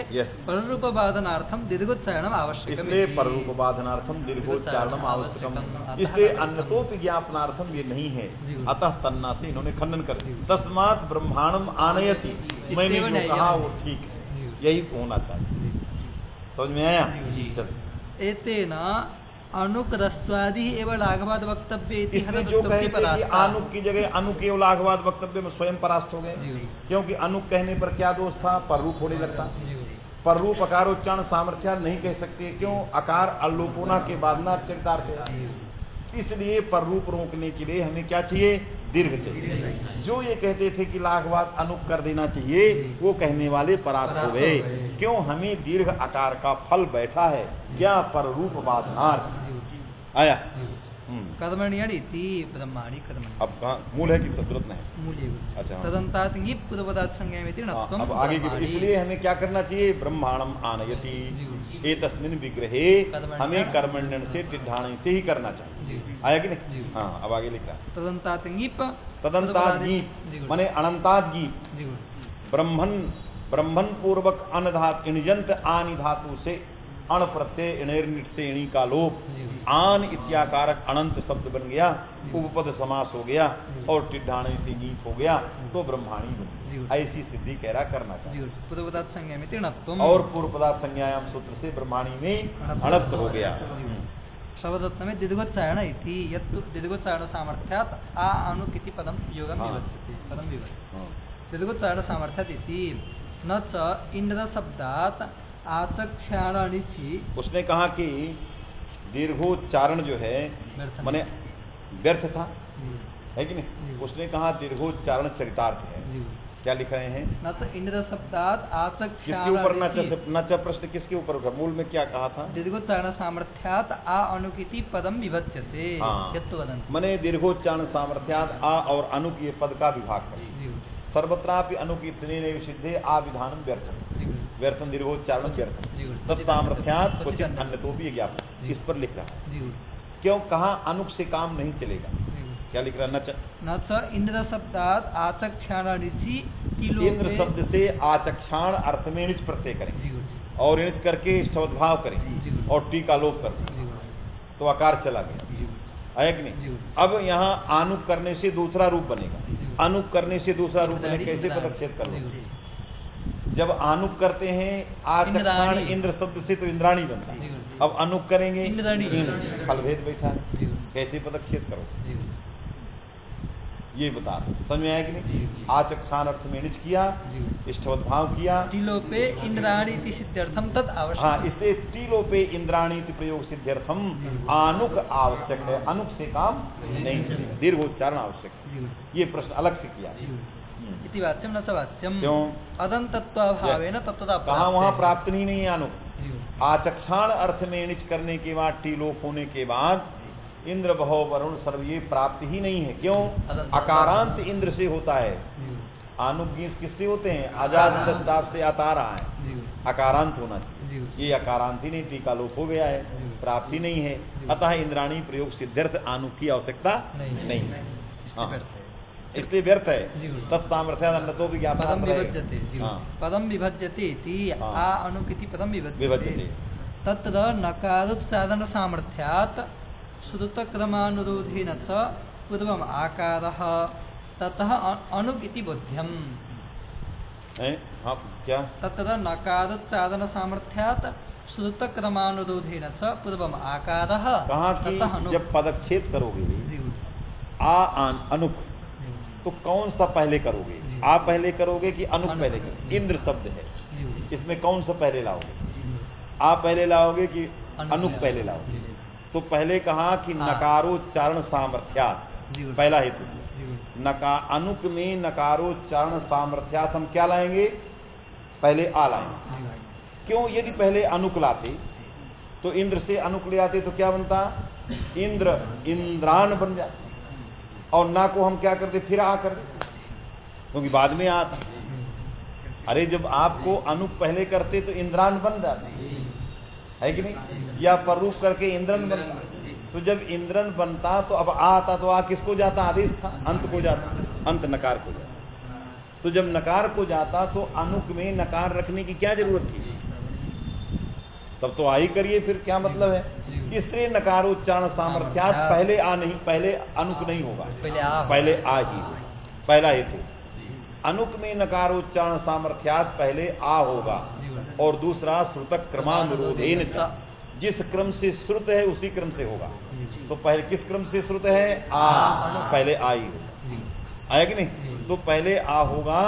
पररूपवादनार्थम दीर्घोच्चारणम आवश्यकम्। इसलिए पररूपवादनार्थम दीर्घोच्चारणम आवश्यकम, इसलिए अन्यतोपि ज्ञापनार्थम ये नहीं है। अतः तन्ना से इन्होंने खंडन कर दिया। तस्मात् ब्रह्मांडम आनयति, मैंने जो कहा वो ठीक है, यही होना चाहिए। समझ में आया? एतेन अनुक रस्वादि एवं लाघवाद वक्तव्य, इसलिए जो कहते हैं कि अनुक की जगह अनुक एवं लाघवाद वक्तव्य में स्वयं परास्त हो गए, क्योंकि अनुक कहने पर क्या दोष था? पर रूप होने लगता। पर रूप अकारोच्चारण सामर्थ्य नहीं कह सकते, क्यों? आकार अल्लोपोना के बाद ना चरितार्थ है, इसलिए पर रूप रोकने के लिए हमें क्या चाहिए? दीर्घ चाहिए। जो ये कहते थे कि लाघवाद अनुक कर देना चाहिए, वो कहने वाले परास्त हो गए। क्यों? हमें दीर्घ आकार का फल बैठा है, क्या? पर रूप बाधनार्थ आया। कर्मण्यणि ब्रह्माणि कर्मणि। अब कहाँ मूल है कि तद्रत्न है? मूल। अच्छा, तदन्तात् ङि पूर्वपदात् संज्ञायति नत्वम्। अब आगे की, इसलिए हमें क्या करना चाहिए? ब्रह्मांडम आनयति एतस्मिन् विग्रहे, हमें कर्मण्यन से टिड्ढाणी से ही करना चाहिए। आया कि नहीं? हाँ, अब आगे लिखा तदन्तात् ङीप, तदन्तात् ङीप माने अनंतात् गीप। ब्रह्मन पूर्वक अन धातु इणजंत आनि धातु से अण प्रत्यय इणेर्निट से इणी का लोप, आन इत्याकारक अनंत शब्द बन गया, उपपद समास हो गया और टिड्ढाणी से गीत हो गया, तो ब्रह्माणी बन। ऐसी सिद्धि कह रहा करना चाहिए। पूर्वपदात् संज्ञा में तीर्णत्वम्, और पूर्वपदात् संज्ञायाम सूत्र से ब्रह्माणी में अणत्व हो गया। शब्दरत्न में दीर्घोच्चारण इति यत्तु दीर्घोच्चारण सामर्थ्यात् आ अनुक इति पदं योगं विवक्षते, पदं विवक्षते। दीर्घोच्चारण सामर्थ्यात् इति न च इंद्र शब्दात् आचक्षाणि। उसने कहा कि दीर्घोच्चारण जो है माने व्यर्थ था, है कि नहीं? उसने कहा दीर्घोच्चारण चरितार्थ है। क्या लिख रहे हैं? न तो इंद्र शब्दात् आचक्षाणि। किसके ऊपर न च प्रश्न किसके ऊपर होगा? मूल में क्या कहा था? दीर्घोच्चारण सामर्थ्यात् आ अनुकिति पदम विभज्यते। माने दीर्घोच्चारण सामर्थ्यात् आ और अनुक ये पद का विभाग है। सर्वत्रापि अनुक इतने सिद्धे आविधानम व्यर्थम, जी गुरु व्यर्थम दीर्घोच्चारण व्यर्थम, जी गुरु तत्सामर्थ्यात् क्वचित क्वचित अन्यतोपि ज्ञापन, जी। इस पर लिख रहा है। जी गुरु क्यों कहा अनुक से काम नहीं चलेगा, जी गुरु क्या लिख रहा है? नच न च इंद्र शब्दात आचक्षाणिचि इंद्र शब्द से आचक्षाण अर्थ में निच प्रत्यय करें जी गुरु और निच करके स्तवद्भाव करें जी गुरु और टीका लोप करें जी गुरु तो आकार चला गया, जी गुरु है कि जी नहीं? गुरु अब यहाँ आनुक करने से दूसरा रूप बनेगा, जी। अनुक करने से दूसरा रूप बने, इंद्राणी, कैसे इंद्राणी। पदक्षेप जी करो? गुरु जब आनुक करते हैं आचक्षाण इंद्राणी। इंद्र शब्द से तो इंद्राणी बनता जी है, गुरु अब अनुक करेंगे इंद्राणी। इंद्र, फलभेद बैठा है, जी गुरु कैसे पदक्षेप करो जी गुरु ये बता दो, समझ में आया कि नहीं? जी। आचक्षाण अर्थ में निच किया, जी गुरु ष्ठवद्भाव किया, टिलोपे इंद्राणी इति सिद्ध्यर्थम तद आवश्यक हाँ इससे टीलोपे इंद्राणी इति प्रयोग सिद्ध्यर्थम आनुक आवश्यक है, अनुक से काम नहीं चलेगा, दीर्घोच्चारण आवश्यक है। जी गुरु ये प्रश्न अलग से किया। जी गुरु इति वाच्यम न स वाच्यम क्यों? अदंतत्वाभावेन तत्तदा कहा वहां प्राप्त नहीं है अनुक, जी गुरु आचक्षाण अर्थ में निच करने के बाद टीलोप होने के बाद इंद्र भव वरुण सर्व ये प्राप्त ही नहीं है। क्यों? अकारांत इंद्र से होता है, जी गुरु आनुगीत किससे होते हैं? आजाद दस्ताव से आता रहा है, जी गुरु अकारांत होना चाहिए, जी गुरु ये अकारांत ही नहीं, टीका लोप हो गया है, प्राप्ति नहीं है, अतः इंद्राणी प्रयोग सिद्ध्यर्थ आनुक की आवश्यकता नहीं है। हाँ, इसलिए व्यर्थ है। जी गुरु। तत्सामर्थ्य अन्नतो पदम विज्ञापन विभज्यते जी गुरु हाँ। पदम विभज्यते इति हाँ। आ अनुकिति पदम विभज्यते विभज्यते। तत्र नकारोत्साधन सामर्थ्यात् श्रुतक्रमानुरोधेन च पूर्वम आकारः ततः अनुक इति बोध्यम् हाँ क्या? तत्र नकारोच्चारण सामर्थ्यात् श्रुतक्रमानुरोधेन च पूर्वम आकारः कहा कि ततः अनुक। जब पदच्छेद करोगे जी गुरु अनुक जी गुरु, तो कौन सा पहले करोगे? जी। आ पहले करोगे कि अनुक अनुक। पहले करोगे? इंद्र शब्द है, जी गुरु, इसमें कौन सा पहले लाओगे? जी गुरु, आ पहले लाओगे कि अनुक अनुक पहले पहले लाओगे। लाओगे? जी, तो पहले कहा कि हाँ। नकारोच्चारण सामर्थ्यात, जी गुरु, पहला हेतु। जी गुरु, अनुक में नकारोच्चारण सामर्थ्यात हम क्या लाएंगे? पहले आ लाएंगे। जी गुरु, क्यों? यदि पहले अनुक लाते तो इंद्र से अनुक ले आते तो क्या बनता? इंद्र इंद्रान बन जाता, और ना को हम क्या करते? फिर आ कर देते, क्योंकि बाद में आता। अरे जब आपको अनुक पहले करते तो इंद्रान बन जाते, है कि नहीं? या पररूप करके इंद्रन बनता, तो जब इंद्रन बनता तो अब आ आता, तो आ किसको जाता? आदेश था, अंत को जाता, अंत नकार को जाता। तो जब नकार को जाता तो अनुक में नकार रखने की क्या जरूरत थी? तब तो आ ही करिए, फिर क्या मतलब है? इसलिए नकारोच्चारण सामर्थ्यात पहले आ नहीं, पहले अनुक नहीं होगा, पहले आ ही होगा। पहला हेतु अनुक में नकारोच्चारण सामर्थ्यात पहले आ होगा, और दूसरा श्रुतक क्रमानुरोधेन च, जिस क्रम से श्रुत है उसी क्रम से होगा। तो पहले किस क्रम से श्रुत है? आ, पहले आ ही होगा, आया कि नहीं? तो पहले आ होगा,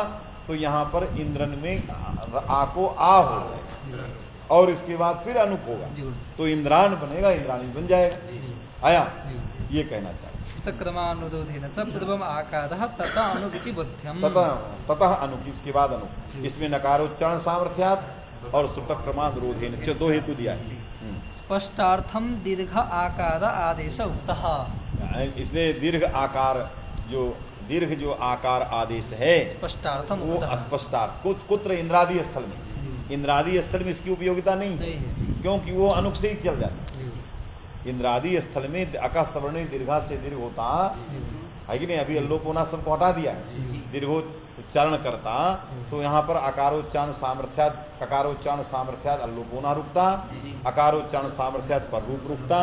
तो यहाँ पर इंद्रन में आ को आ होगा, और इसके बाद फिर अनुक होगा, तो इंद्रान बनेगा, इंद्राणी बन जाएगा। आया? ये कहना चाहिए। क्रमानुरोधेन च पूर्वम आकारः ततः अनुक इति बोध्यम् ततः अनुक, इसके बाद अनुक। इसमें नकारोच्चारण सामर्थ्यात और श्रुतक क्रमानुरोधेन च, दो हेतु दिया है। स्पष्टार्थम दीर्घ आकार आदेश उक्तः, इसमें दीर्घ आकार जो आकार आदेश है स्पष्टार्थम वो उक्तः। अस्पष्टार्थ, कुत्र इंद्रादि स्थल में, इंद्रादि स्थल में इसकी उपयोगिता नहीं है, क्योंकि वो अनुक से ही चल जाता है। इंद्रादि स्थल में अका सवर्णी दीर्घा से दीर्घ होता है कि नहीं? अभी अल्लोपोना सबको हटा दिया, दीर्घोच्चारण करता, तो यहाँ पर अकारोच्चारण सामर्थ्यात, ककारोच्चारण सामर्थ्यात अल्लोपोना रुकता, अकारोच्चारण सामर्थ्यात पर रूप रुकता,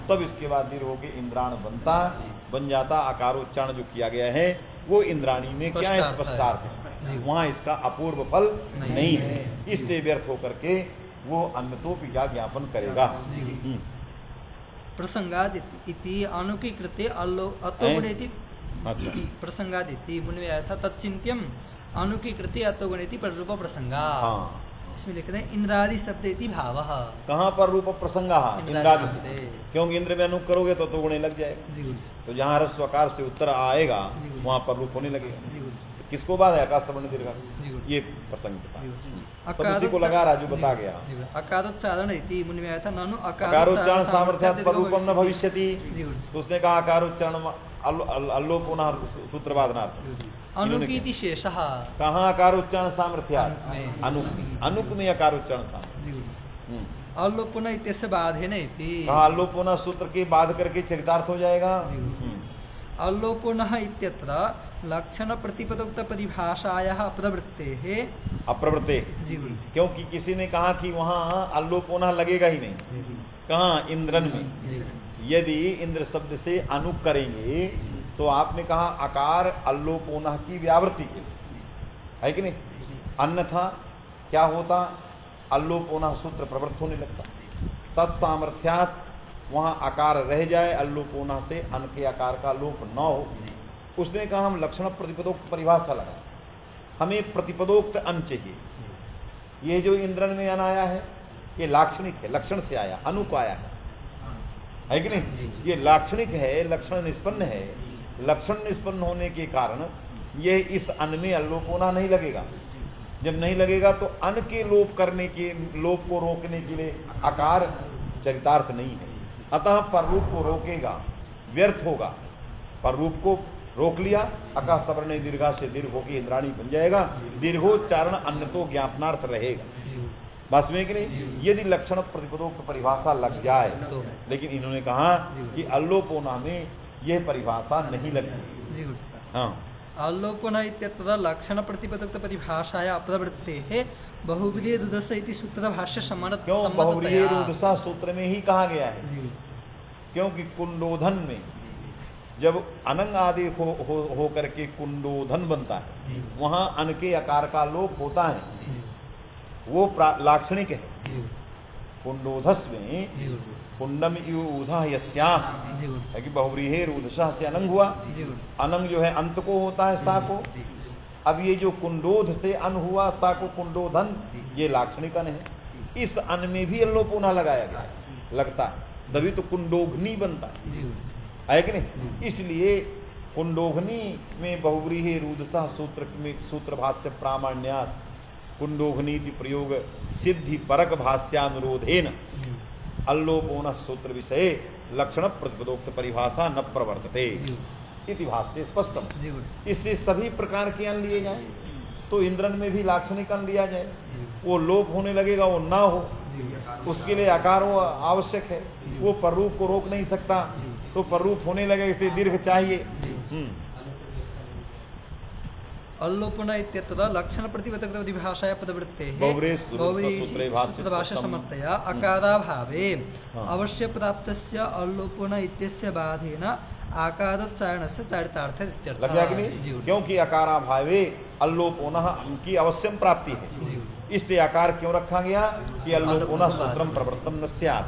तब इसके बाद दीर्घ होके इंद्राण बन जाता। अकारोच्चारण जो किया गया है वो इंद्राणी में क्या है? स्पष्टार्थ है, वहाँ इसका अपूर्व फल नहीं है, इसलिए व्यर्थ होकर के वो अन्यतोपि का ज्ञापन करेगा। प्रसंगादिति अनुकी कृते अतोगुणेति अच्छा। प्रसंगादिति मुनि में आया था तत्चिंत्यम अनुकी कृते अतोगुणेति पर रूप प्रसंगा। हाँ, इसमें लिख रहे हैं इंद्रादि शब्देति भावः। कहाँ पर रूप प्रसंगा? इंद्रादि, क्योंकि इंद्र में अनुक करोगे तो गुणे लग जाएगा, तो जहाँ रस्वकार से उत्तर आएगा वहाँ पर रूप होने लगेगा। किसको बाद है? आकाश श्रवण दीर्घ, ये प्रसंग तो उसी को लगा रहा जो बता गया। अकारोच्चारण इति मुनि में आया था ननु अकारोच्चारण सामर्थ्यात् पर रूपम न भविष्यति, तो उसने कहा अकारोच्चारण अल्लो पुनः सूत्र बाधनार्थ। अनुकीति शेषः कहाँ अकारोच्चारण सामर्थ्य? अनुक में अकारोच्चारण सामर्थ्य। अल्लोपुन इत्यस्य बाधेन इति। कहाँ अल्लोपुन सूत्र के बाध करके चरितार्थ हो जाएगा। अल्लोपुनः इत्यत्र लक्षण प्रतिपदोक्त परिभाषायाः अप्रवृत्तेः अप्रवृत्ते, क्योंकि किसी ने कहा कि वहाँ अल्लोपुनः लगेगा ही नहीं। कहाँ? इंद्रन में। यदि इंद्र शब्द से अनुक करेंगे तो आपने कहा अकार अल्लोपुनः की व्यावृत्ति के लिए, है कि नहीं? अन्यथा क्या होता? अल्लोपुनः सूत्र प्रवृत्त होने लगता। तत्सामर्थ्यात् वहां अकार रह जाए, अल्लोपुनः से अन के आकार का लोप न हो। उसने कहा हम लक्षण प्रतिपदोक्त परिभाषा लगा, हमें प्रतिपदोक्त अन चाहिए। ये जो इंद्रन में अन आया है ये लाक्षणिक है, लक्षण से आया, अनुक आया है कि नहीं? ये लाक्षणिक है, लक्षण निष्पन्न है। लक्षण निष्पन्न होने के कारण ये इस अन में अल्लोपुनः नहीं लगेगा। जब नहीं लगेगा तो अन के लोप करने के, लोप को रोकने के लिए आकार चरितार्थ नहीं है। अतः पररूप को रोकेगा, व्यर्थ होगा। पररूप को रोक लिया, अका सवर्ण दीर्घा से दीर्घ होकर इंद्राणी बन जाएगा। दीर्घोच्चारण अन्य तो ज्ञापनार्थ रहेगा। बस में कि नहीं? यदि लक्षण प्रतिपदोक्त परिभाषा लग जाए, लेकिन इन्होंने कहा कि अल्लोपुनः में यह परिभाषा नहीं लगती। हाँ, अल्लोपुनः इत्यत्र लक्षण प्रतिपदोक्त परिभाषाया अप्रवृत्तेः बहुव्रीहि रुदस्य इति सूत्र भाष्य सम्मत। क्यों बहुव्रीहि रुदसा सूत्र में ही कहा गया है? क्योंकि कुंडोधन में जब अनंग आदि हो करके कुंडोधन बनता है, वहां अन के आकार का लोप होता है, वो लाक्षणिक है। कुंडोधस में कुंडम यूधा यस्याः है कि बहुव्रीहि रुदसा से अनंग हुआ। अनंग जो है अंत को होता है, सा को। अब ये जो कुंडोध से अन हुआ, सा को कुंडोधन, ये लाक्षणिक अन है। इस अन में भी अल्लोपुनः लगाया गया लगता है, तभी तो कुंडोघनी बनता है कि नहीं? इसलिए कुंडोघनी में बहुव्रीहि रुदसा सूत्र में सूत्र भाष्य प्रामाण्यात् कुंडोघनीति प्रयोग सिद्धि परक भाष्यानुरोधेन अल्लोपुनः सूत्र विषय लक्षण प्रतिपदोक्त परिभाषा न प्रवर्तते इति भाष्य स्पष्टम। इससे सभी प्रकार के अन लिए जाए तो इंद्रन में भी लाक्षणिक अन लिया जाए, वो लोप होने लगेगा, वो ना हो, उसके लिए आकार वो आवश्यक है। वो पररूप को रोक नहीं सकता, तो पररूप होने लगे इसे दीर्घ चाहिए। अल्लोपुनः इत्यत्र लक्षण प्रतिपदोक्त परिभाषाया पदवृत्तेः भाष्यसमर्थया अकाराभावे अवश्य प्राप्तस्य अल्लोपुनः इत्यस्य बाधेन आकारोच्चारणस्य चरितार्थ इत्यर्थः। लग गया कि नहीं? क्योंकि अकाराभावे अल्लोपुनः की अवश्यम प्राप्ति है, इसलिए आकार क्यों रखा गया कि अल्लोपुनः सूत्रम प्रवृत्तम न स्यात्।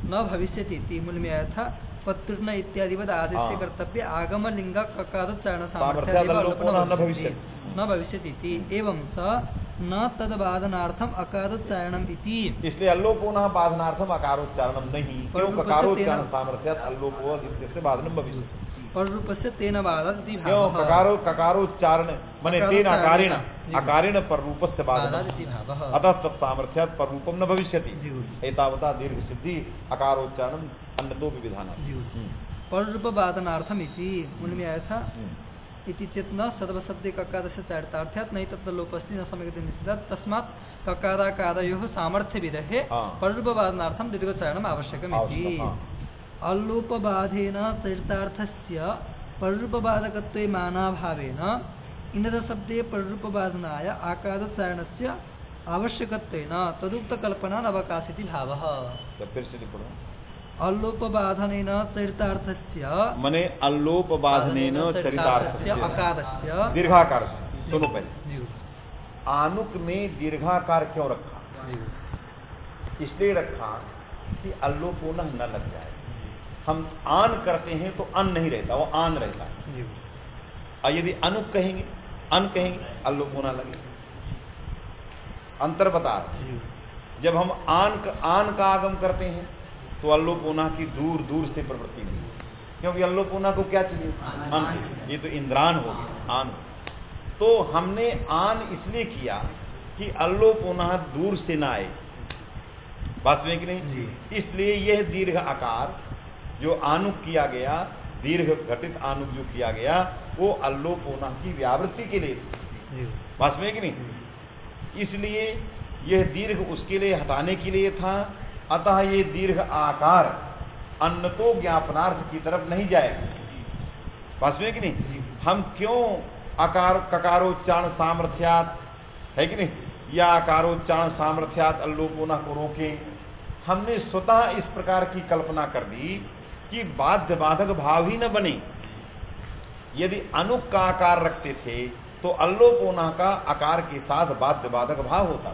न भविष्यति इति मूल में आया था पत्तृण इत्यादिवद आदेशे कर्तव्य आगम लिंग ककारोच्चारण सामर्थ्यात् न भविष्यति इति। एवं स न तद्बाधनार्थम अकारोच्चारणम इति। इसलिए अल्लोपुनः बाधनार्थम अकारोच्चारणम नहीं, क्यों? ककारोच्चारण सामर्थ्यात् अल्लोपुनः इत्यस्य बाधनम भविष्यति। पररूपस्य तेन बाधः इति भावः। क्यों? ककारोच्चारण माने तेन आकारेण, आकारेण पररूपस्य बाधनम् इति भावः। अतः तत्सामर्थ्यात् पररूपं न भविष्यति। एतावता दीर्घ सिद्धि अकारोच्चारणम अन्यतो विधानात्। पररूप बाधनार्थम इति मूल में आया था इति चेतना सर्वशब्दे ककारस्य चरितार्थ्यात् नहीं तत्र लोपस्ति न सम्यक् निषिद्धात् तस्मात् ककाराकारयोः सामर्थ्यविधे पररूपबाधनार्थं दीर्घोच्चारणम् आवश्यकम् इति। अल्लोपबाधेन चरितार्थस्य पररूपबाधकत्वे मानाभावेन इन्द्रशब्दे पररूपबाधनाय आकारोच्चारणस्य आवश्यकत्वेन तदुक्तकल्पनान् अवकाशयति भावः। अल्लोपबाधनेन चरितार्थस्य माने अल्लोपबाधनेन चरितार्थस्य अकारस्य दीर्घाकार। सुनो पहले, आनुक में दीर्घाकार क्यों रखा? इसलिए रखा कि अल्लोपुनः न लग जाए। हम आन करते हैं तो अन नहीं रहता, वो आन रहता है। और यदि अनुक कहेंगे, अन कहेंगे, अल्लोपुनः लगेगा। अंतर बता रहे। जब हम आन का आगम करते हैं तो अल्लोपुनः की दूर दूर से प्रवृत्ति नहीं, क्योंकि अल्लोपुनः को क्या चाहिए? अन। ये तो इंद्रान हो गया, आन। तो हमने आन इसलिए किया कि अल्लोपुनः दूर से ना आए, बात में कि नहीं? इसलिए यह दीर्घ आकार जो आनुक किया गया दीर्घ घटित आनुक जो किया गया वो अल्लोपोना की व्यावृत्ति के लिए जी बात में कि नहीं, इसलिए यह दीर्घ उसके लिए हटाने के लिए था। अतः ये दीर्घ आकार अन्नतो ज्ञापनार्थ की तरफ नहीं जाएगा। बात में कि नहीं, हम क्यों आकार ककारोच्चारण सामर्थ्यात है कि नहीं, या आकारोच्चारण सामर्थ्यात अल्लोपोना को रोकें। हमने स्वतः इस प्रकार की कल्पना कर दी कि बाध्य बाधक भाव ही न बने। यदि अनुक का आकार रखते थे तो अल्लोपोना का आकार के साथ बाध्य बाधक भाव होता।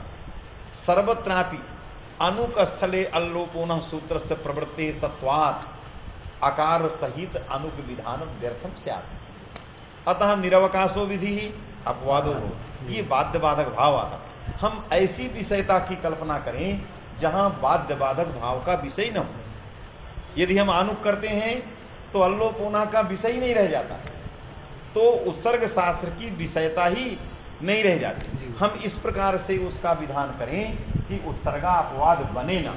सर्वत्रापि अनुक स्थले अल्लोपोना सूत्र से प्रवृत्ति तत्वात् आकार सहित अनुक विधान व्यर्थम स्यात्। अतः निरवकाशो विधि अपवादो हो, ये बाध्य बाधक भाव आता। हम ऐसी विषयता की कल्पना करें जहां बाध्य बाधक भाव का विषय न हो। यदि हम अनुक करते हैं तो अल्लोपोना का विषय ही नहीं रह जाता, तो उत्सर्ग शास्त्र की विषयता ही नहीं रह जाती। हम इस प्रकार से उसका विधान करें कि उत्सर्गा अपवाद बने ना,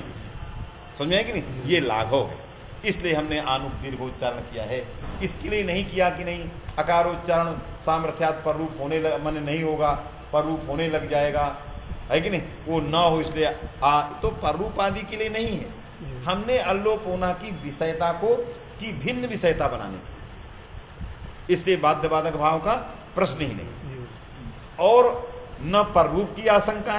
समझे कि नहीं, ये लाघव है। इसलिए हमने आनुक दीर्घोच्चारण किया है। इसके लिए नहीं किया कि नहीं अकारोच्चारण सामर्थ्यात पर रूप होने मन नहीं होगा, पर रूप होने लग जाएगा, है कि नहीं, वो न हो इसलिए तो पर रूप आदि के लिए नहीं है। हमने अल्लोपोना की विषयता को की भिन्न विषयता बनानी, इसलिए बाध्य बाधक भाव का प्रश्न ही नहीं। और न पर रूप की आशंका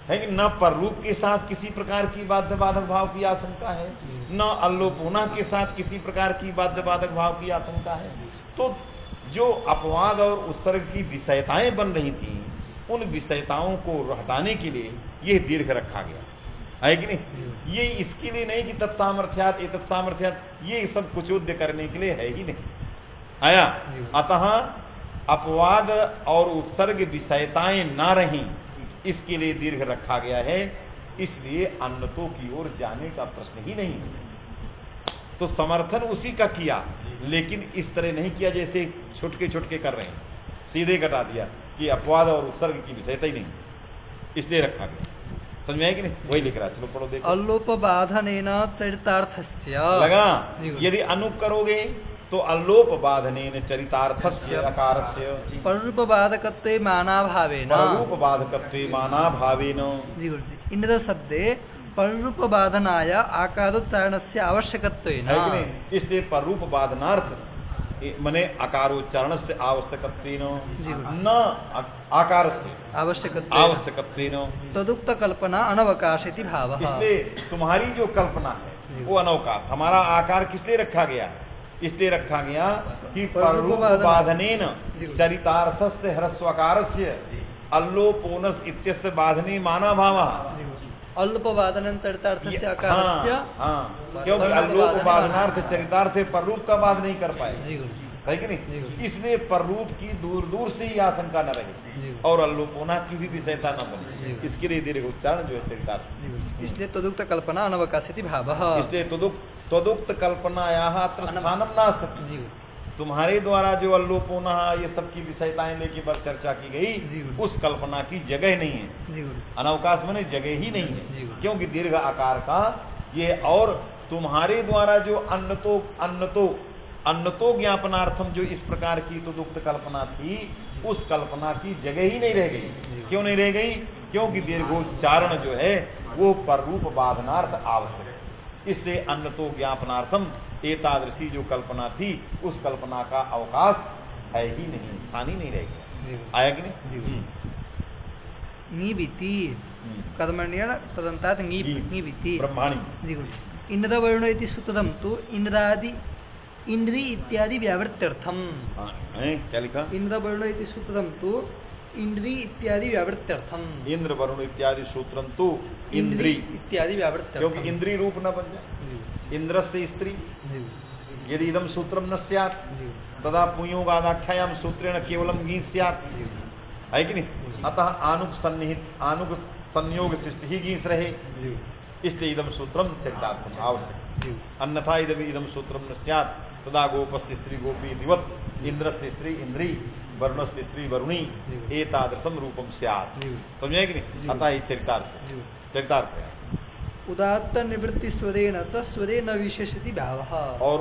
है कि न पर रूप के साथ किसी प्रकार की बाध्य बाधक भाव की आशंका है, न अल्लोपोना के साथ किसी प्रकार की बाध्य बाधक भाव की आशंका है। तो जो अपवाद और उत्सर्ग की विषयताएं बन रही थी, उन विषयताओं को हटाने के लिए यह दीर्घ रखा गया है कि नहीं। ये इसके लिए नहीं कि तत्सामर्थ्यात तत्सामर्थ्यात, ये सब कुचोद्य करने के लिए है ही नहीं आया। अतः अपवाद और उत्सर्ग विषयताएं ना रहीं, इसके लिए दीर्घ रखा गया है। इसलिए अन्नतों की ओर जाने का प्रश्न ही नहीं है। तो समर्थन उसी का किया, लेकिन इस तरह नहीं किया जैसे छुटके छुटके कर रहे हैं, सीधे घटा दिया कि अपवाद और उत्सर्ग की विषयता ही नहीं, इसलिए रखा गया। समझ में है कि नहीं, वही लिख रहा है। चलो पढ़ो देखो। अल्लोपबाधनेन चरितार्थस्य लगा, यदि अनुक करोगे तो अल्लोप बाधनेन चरितार्थस्य अकारस्य पररूपबाधकत्वे मानाभावेन पररूपबाधकत्वे मानाभावेन इंद्र शब्दे पररूपबाधनाय आकारोच्चारणस्य आवश्यकत्वेन, है कि नहीं, इसलिए पररूपबाधनार्थ मने आकारोच्चारण से आवश्यकत्वेन न आकारस्य आवश्यकत्वेन तदुक्त कल्पना अनवकाशिति भावः। इसलिए तुम्हारी जो कल्पना है वो अनवकाश। हमारा आकार किसलिए रखा गया, इसलिए रखा गया कि पररूपबाधनेन चरितार्थस्य ह्रस्वकारस्य अल्लोपोनस इत्यस्य बाधने माना भावः। अल्लोपबाधनेन चरितार्थस्य आकारस्य, क्योंकि अल्लोपबाधनार्थ चरितार्थ से पररूप का बाध नहीं कर पाए, है कि नहीं, इसलिए पररूप की दूर दूर से ही आशंका न रहे और अल्लोपोना की भी विषयता न बने। इसके लिए दीर्घ उच्चारण जो है चरितार्थ, इसलिए तदुक्त कल्पना अनवकाशिति भावः। इसलिए तदुक्त कल्पनायाः अत्र स्थानं नास्ति। तुम्हारे द्वारा जो अल्लोपोना ये सब की विषयताएं लेके बस चर्चा की गई, उस कल्पना की जगह नहीं है। अनवकाश माने जगह ही नहीं है, क्योंकि दीर्घ आकार का ये, और तुम्हारे द्वारा जो अन्नतो ज्ञापनार्थम जो इस प्रकार की तदुक्त कल्पना थी, उस कल्पना की जगह ही नहीं रह गई। क्यों नहीं रह गई, क्योंकि दीर्घोच्चारण जो है वो पररूप बाधनार्थ आवश्यक है। इससे अन्नतो ज्ञापनार्थम एतादृशी जो कल्पना थी, उस कल्पना का अवकाश है ही नहीं, स्थान ही नहीं रह गया। आया कि नहीं। नीबिति कर्मण्येन तदन्तात् नीबिति ब्रह्माणी इंद्रवर्ण इति सूत्रम तो इंद्रादि इंद्री इत्यादि व्यावृत्यर्थम। क्या लिखा, इंद्रवर्ण इति सूत्रम तो इंद्री इत्यादि व्यावृत्यर्थम। इंद्र वरुण इत्यादि सूत्रम तो इंद्री इत्यादि व्यावृत्यर्थम, क्योंकि इंद्री रूप न बन जाए। इंद्र से स्त्री, यदि इदम सूत्रम न स्यात् तदा पुंयोगादाख्यायाम सूत्रेण केवलम गी स्यात्, है कि नहीं। अतः आनुक सन्निहित आनुक संयोग सृष्टि ही गीस रहे, इसलिए इदम सूत्रम चरितार्थम आवश्यक। अन्यथा इदम सूत्रम न स्यात् तदा गोपस्य स्त्री गोपी दिवत इंद्र से स्त्री इंद्री वरुण से स्त्री वरुणी एतादृशम रूपम स्यात्। समझे कि नहीं। अतः चरितार्थ है। उदात्त निवृत्ति स्वरेण च स्वरेण विशेषति भावः। और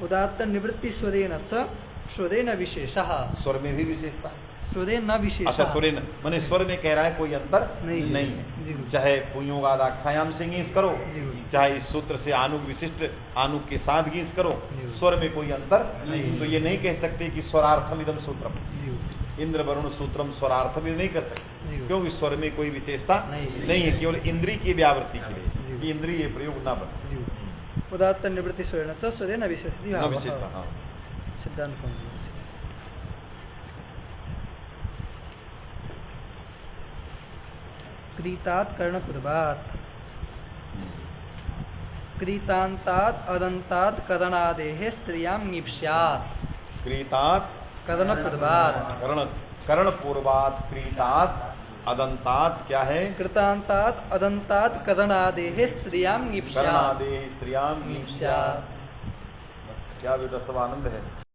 उदात्त निवृत्ति स्वरेण च स्वरेण विशेषः। स्वर में भी विशेषता, स्वरेण विशेषः। अच्छा स्वरेण माने स्वर में कह रहा है कोई अंतर नहीं है। जी। चाहे पुंयोगादाख्यायाम से गीस करो, जी। चाहे इस सूत्र से आनुक विशिष्ट आनुक के साथ गीस करो, जी। स्वर में कोई अंतर नहीं। तो ये नहीं कह सकते कि स्वरार्थम इदम सूत्रम, जी। इंद्र वरुण सूत्रम स्वरार्थम, ये नहीं कर सकते जी। क्योंकि स्वर में कोई विशेषता नहीं है, केवल इंद्री की व्यावृत्ति के लिए जी। कि इंद्रिय प्रयोग ना बने। जी। उदात्त निवृत्ति स्वरेण च स्वरेण विशेषति ना भावः। विशेषता, हाँ। सिद्धांत कौमुदी। क्रीतात् कर्णपूर्वात् क्रीतान्तात् अदन्तात् करणादेः स्त्रियां ङीप्स्यात्। क्रीतात् कर्णपूर्वात् कर्ण पूर्वात क्रीतात् अदंतात क्या है? कृतान्तात् अदन्तात् करणादेः स्त्रियां ङीप्स्यात्। करणादेः स्त्रियां ङीप्स्यात्। क्या बेटा सब आनंद है।